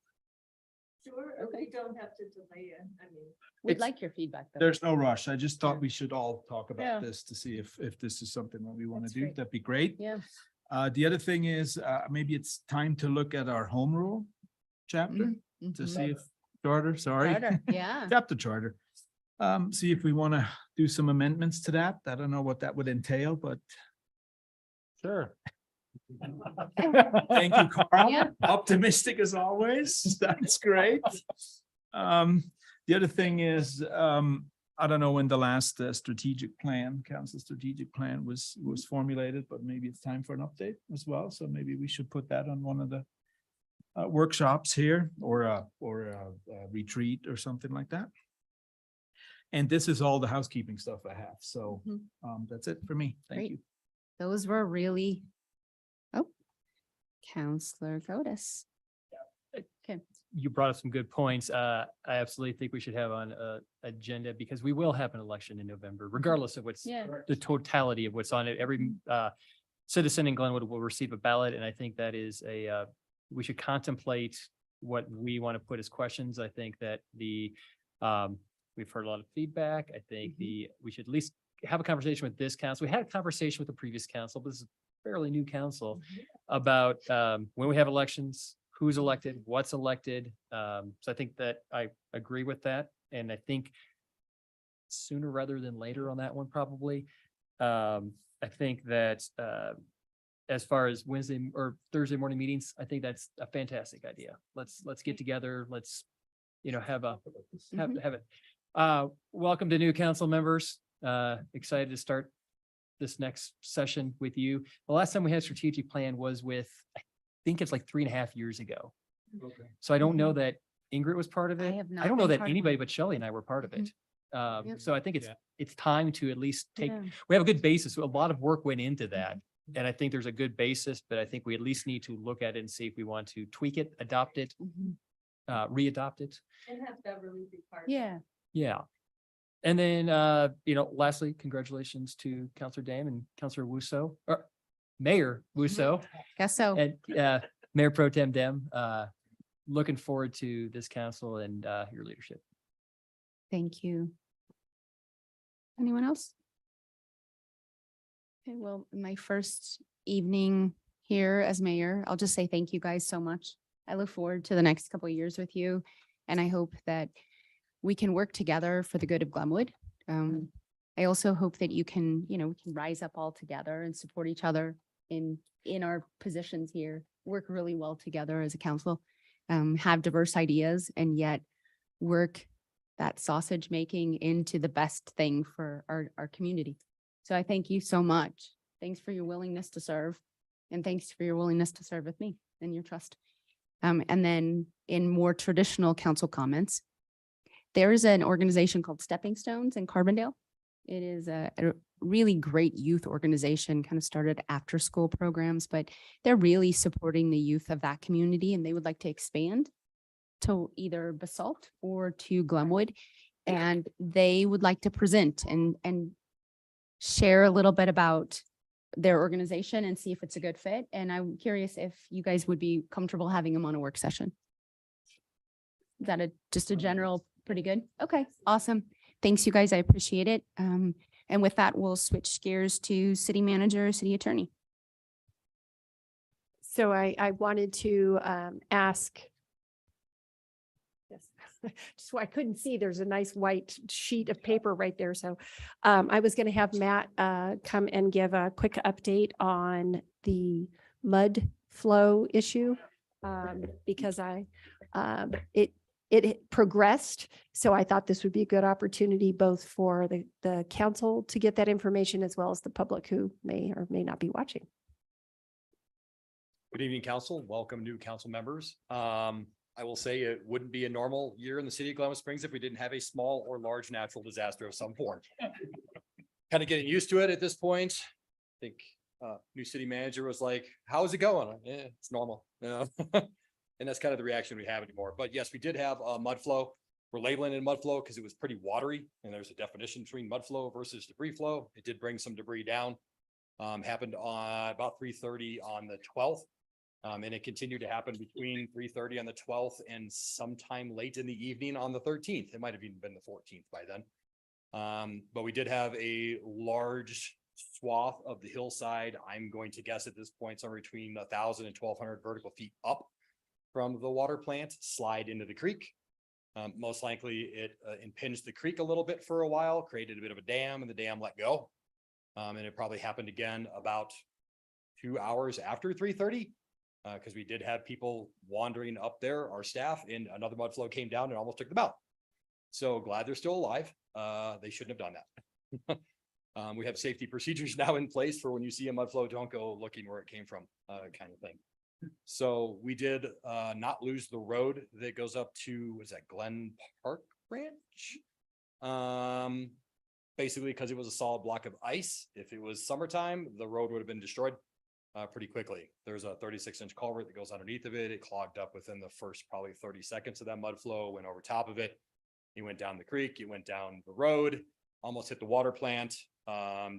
C: Sure, we don't have to delay it. I mean.
E: We'd
H: It's-
E: like your feedback though.
H: There's no rush. I just thought we should all talk
E: Yeah.
H: about this to see if this is something that we want to
E: That's
H: do.
E: great.
H: That'd be great.
E: Yeah.
H: The other thing is, maybe it's time to look at our home rule chapter to
E: Mhm.
H: see if charter, sorry.
E: Charter, yeah.
H: Chapter charter. See if we want to do some amendments to that. I don't know what that would entail, but. Sure. Thank you, Carl.
E: Yeah.
H: Optimistic as always. That's great. The other thing is, I don't know when the last strategic plan, council strategic plan was formulated, but maybe it's time for an update as well. So maybe we should put that on one of the workshops here or a retreat or something like that. And this is all the housekeeping stuff I have. So that's it for me. Thank
E: Great.
H: you.
E: Those were really. Oh, Counselor Godus. Okay.
O: You brought up some good points. I absolutely think we should have on a agenda because we will have an election in November, regardless of what's
E: Yeah.
O: the totality of what's on it. Every citizen in Glenwood will receive a ballot, and I think that is we should contemplate what we want to put as questions. I think that we've heard a lot of feedback. I think we should at least have a conversation with this council. We had a conversation with the previous council, but this is a fairly new council about when we have elections, who's elected, what's elected. So I think that I agree with that. And I think sooner rather than later on that one, probably. I think that as far as Wednesday or Thursday morning meetings, I think that's a fantastic idea. Let's get together. Let's, have it. Welcome to new council members. Excited to start this next session with you. The last time we had a strategic plan was with, I think it's like 3.5 years ago.
H: Okay.
O: So I don't know that Ingrid was part of
E: I
O: it.
E: have
O: I
E: not
O: don't know
E: been
O: that
E: part of
O: anybody
E: one.
O: but Shelley and I were part of it.
E: Yep.
O: So I think
L: Yeah.
O: it's time to at least take,
E: Yeah.
O: we have a good basis. A lot of work went into that. And I think there's a good basis, but I think we at least need to look at it and see if we want to tweak it, adopt it, re-adopt it.
C: And have Beverly be part.
E: Yeah.
O: Yeah. And then, lastly, congratulations to Counselor Dame and Counselor Wusso, or Mayor Wusso
E: Guess so.
O: and Mayor Pro Tem Dem. Looking forward to this council and your leadership.
E: Thank you. Anyone else? Okay, well, my first evening here as mayor, I'll just say thank you guys so much. I look forward to the next couple of years with you, and I hope that we can work together for the good of Glenwood. I also hope that you can, we can rise up all together and support each other in our positions here, work really well together as a council, have diverse ideas, and yet work that sausage making into the best thing for our community. So I thank you so much. Thanks for your willingness to serve. And thanks for your willingness to serve with me and your trust. And then in more traditional council comments, there is an organization called Stepping Stones in Carbondale. It is a really great youth organization, kind of started after school programs, but they're really supporting the youth of that community, and they would like to expand to either Basalt or to Glenwood. And they would like to present and share a little bit about their organization and see if it's a good fit. And I'm curious if you guys would be comfortable having them on a work session. Is that just a general, pretty good? Okay, awesome. Thanks, you guys. I appreciate it. And with that, we'll switch gears to city manager, city attorney.
M: So I wanted to ask. Yes, just so I couldn't see, there's a nice white sheet of paper right there. So I was going to have Matt come and give a quick update on the mud flow issue because it progressed. So I thought this would be a good opportunity both for the council to get that information as well as the public who may or may not be watching.
Q: Good evening, council. Welcome new council members. I will say it wouldn't be a normal year in the city of Glenwood Springs if we didn't have a small or large natural disaster of some form. Kind of getting used to it at this point. I think new city manager was like, how's it going? Yeah, it's normal. Yeah. And that's kind of the reaction we have anymore. But yes, we did have mud flow. We're labeling it mud flow because it was pretty watery, and there's a definition between mud flow versus debris flow. It did bring some debris down. Happened on about 3:30 on the 12th. And it continued to happen between 3:30 on the 12th and sometime late in the evening on the 13th. It might have even been the 14th by then. But we did have a large swath of the hillside. I'm going to guess at this point somewhere between 1,000 and 1,200 vertical feet up from the water plant slide into the creek. Most likely it impinged the creek a little bit for a while, created a bit of a dam, and the dam let go. And it probably happened again about 2 hours after 3:30. Because we did have people wandering up there, our staff, and another mud flow came down and almost took them out. So glad they're still alive. They shouldn't have done that. We have safety procedures now in place for when you see a mud flow, don't go looking where it came from, kind of thing. So we did not lose the road that goes up to, is that Glen Park Branch? Basically because it was a solid block of ice. If it was summertime, the road would have been destroyed pretty quickly. There's a 36-inch culvert that goes underneath of it. It clogged up within the first probably 30 seconds of that mud flow, went over top of it. It went down the creek, it went down the road, almost hit the water plant,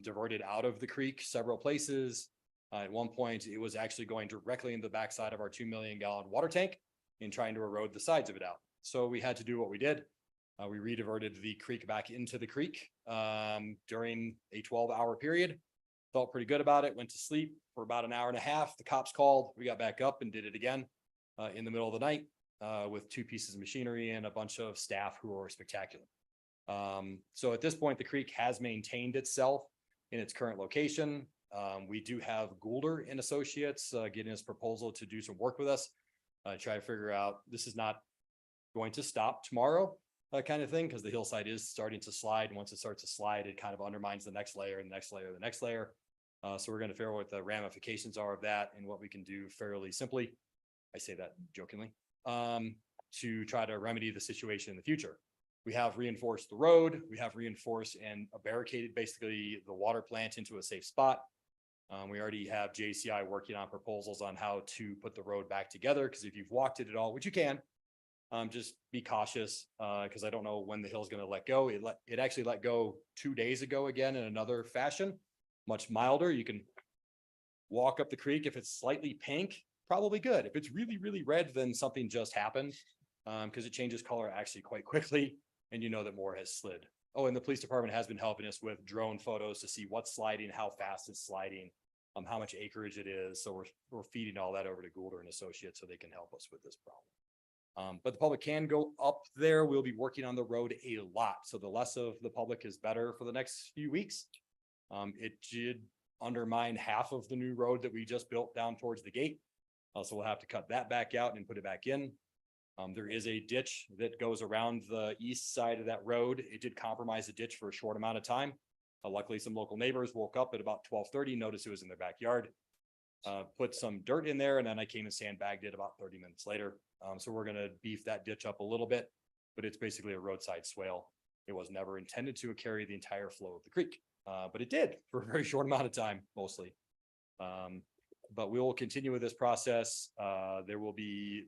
Q: diverted out of the creek several places. At one point, it was actually going directly into the backside of our 2 million gallon water tank and trying to erode the sides of it out. So we had to do what we did. We rediverted the creek back into the creek during a 12-hour period. Felt pretty good about it, went to sleep for about an hour and a half. The cops called, we got back up and did it again in the middle of the night with 2 pieces of machinery and a bunch of staff who were spectacular. So at this point, the creek has maintained itself in its current location. We do have Goulder and Associates getting us proposal to do some work with us, try to figure out, this is not going to stop tomorrow kind of thing, because the hillside is starting to slide. And once it starts to slide, it kind of undermines the next layer and the next layer, the next layer. So we're going to figure out what the ramifications are of that and what we can do fairly simply. I say that jokingly, to try to remedy the situation in the future. We have reinforced the road. We have reinforced and barricaded basically the water plant into a safe spot. We already have JCI working on proposals on how to put the road back together. Because if you've walked it at all, which you can, just be cautious because I don't know when the hill is going to let go. It actually let go 2 days ago again in another fashion. Much milder. You can walk up the creek. If it's slightly pink, probably good. If it's really, really red, then something just happened because it changes color actually quite quickly. And you know that more has slid. Oh, and the police department has been helping us with drone photos to see what's sliding, how fast it's sliding, how much acreage it is. So we're feeding all that over to Goulder and Associates so they can help us with this problem. But the public can go up there. We'll be working on the road a lot. So the less of the public is better for the next few weeks. It did undermine half of the new road that we just built down towards the gate. So we'll have to cut that back out and put it back in. There is a ditch that goes around the east side of that road. It did compromise the ditch for a short amount of time. Luckily, some local neighbors woke up at about 12:30, noticed it was in their backyard. Put some dirt in there, and then I came and sandbagged it about 30 minutes later. So we're gonna beef that ditch up a little bit, but it's basically a roadside swale. It was never intended to carry the entire flow of the creek, but it did for a very short amount of time, mostly. But we will continue with this process. There will be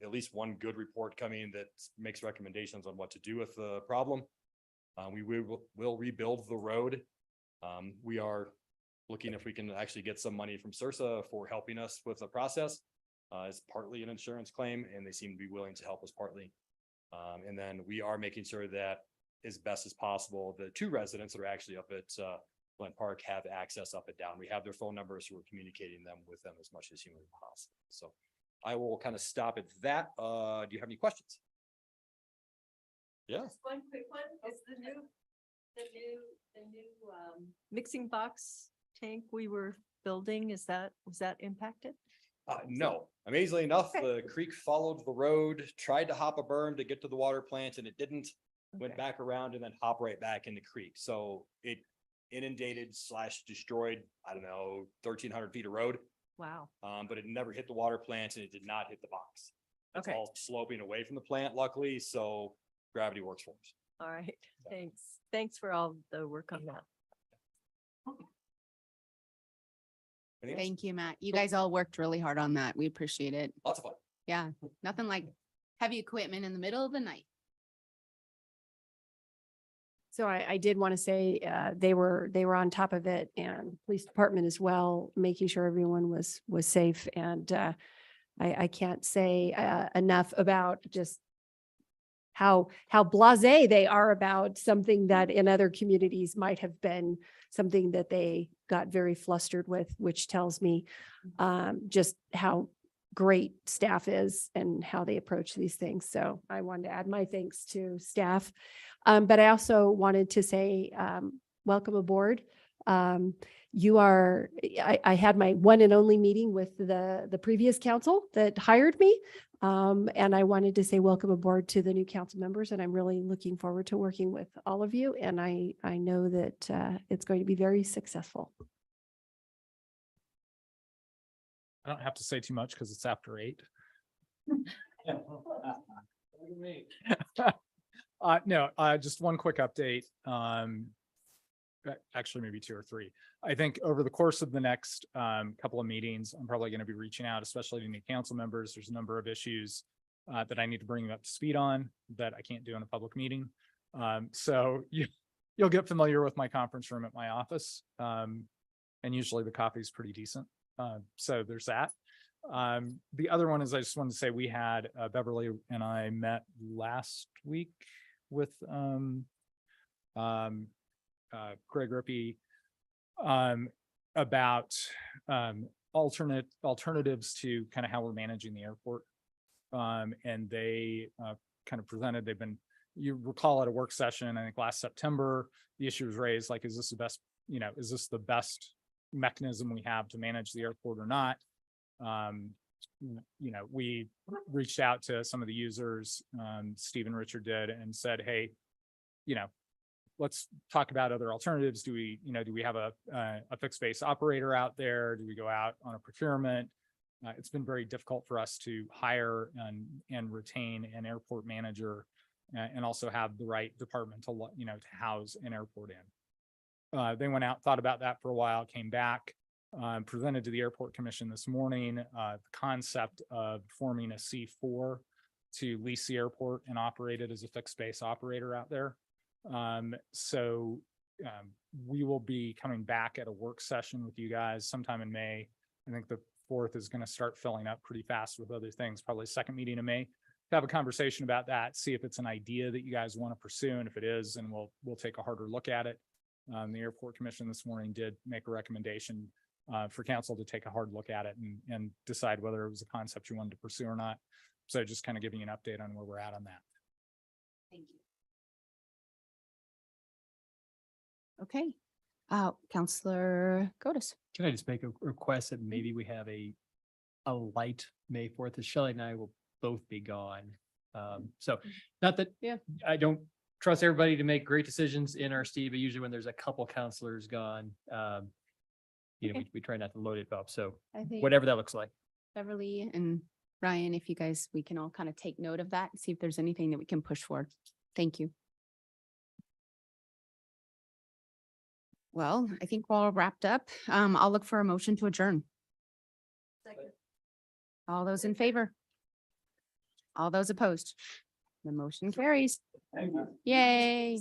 Q: at least one good report coming that makes recommendations on what to do with the problem. We will rebuild the road. We are looking if we can actually get some money from CIRSA for helping us with the process. It's partly an insurance claim, and they seem to be willing to help us partly. And then we are making sure that as best as possible, the two residents that are actually up at Glen Park have access up and down. We have their phone numbers, so we're communicating with them as much as humanly possible. So I will kind of stop at that. Do you have any questions? Yeah.
C: Just one quick one, is the new mixing box tank we were building, was that impacted?
Q: No, amazingly enough,
C: Okay.
Q: the creek followed the road, tried to hop a berm to get to the water plant, and it didn't. Went
C: Okay.
Q: back around and then hop right back in the creek. So it inundated / destroyed, I don't know, 1,300 feet of road.
C: Wow,
Q: But it never hit the water plant and it did not hit the box. It's
C: Okay.
Q: all sloping away from the plant, luckily, so gravity works for us.
C: all right, thanks for all the work on that.
Q: Anything else?
E: Thank you, Matt. You guys all worked really hard on that. We appreciate it.
Q: Lots of fun.
E: Yeah, nothing like heavy equipment in the middle of the night.
M: So I did want to say, they were on top of it, and police department as well, making sure everyone was safe. And I can't say enough about just how blasé they are about something that in other communities might have been something that they got very flustered with, which tells me just how great staff is and how they approach these things. So I wanted to add my thanks to staff. But I also wanted to say, welcome aboard. I had my one and only meeting with the previous council that hired me. And I wanted to say welcome aboard to the new council members, and I'm really looking forward to working with all of you. And I know that it's going to be very successful.
L: I don't have to say too much because it's after 8. No, just one quick update. Actually, maybe 2 or 3. I think over the course of the next couple of meetings, I'm probably going to be reaching out, especially to new council members. There's a number of issues that I need to bring you up to speed on that I can't do in a public meeting. So you'll get familiar with my conference room at my office. And usually the coffee is pretty decent. So there's that. The other one is I just wanted to say we had Beverly and I met last week with Greg Rippey about alternatives to kind of how we're managing the airport. And they kind of presented, you recall at a work session, I think last September, the issue was raised, like, is this the best mechanism we have to manage the airport or not? We reached out to some of the users, Steve and Richard did, and said, hey, let's talk about other alternatives. Do we have a fixed base operator out there? Do we go out on a procurement? It's been very difficult for us to hire and retain an airport manager and also have the right department to house an airport in. They went out, thought about that for a while, came back, presented to the Airport Commission this morning, the concept of forming a C4 to lease the airport and operate it as a fixed base operator out there. So we will be coming back at a work session with you guys sometime in May. I think the 4th is going to start filling up pretty fast with other things, probably second meeting in May, to have a conversation about that, see if it's an idea that you guys want to pursue. And if it is, then we'll take a harder look at it. The Airport Commission this morning did make a recommendation for council to take a hard look at it and decide whether it was a concept you wanted to pursue or not. So just kind of giving you an update on where we're at on that.
E: Thank you. Okay, Counselor Godus.
O: Can I just make a request that maybe we have a light May 4th, as Shelley and I will both be gone. So not that, I don't trust everybody to make great decisions in our Steve, but usually when there's a couple counselors gone, we try not to load it up. So
E: I think
O: whatever that looks like.
E: Beverly and Ryan, if you guys, we can all kind of take note of that, and see if there's anything that we can push for. Thank you. Well, I think we're all wrapped up. I'll look for a motion to adjourn. All those in favor? All those opposed? The motion carries. Yay.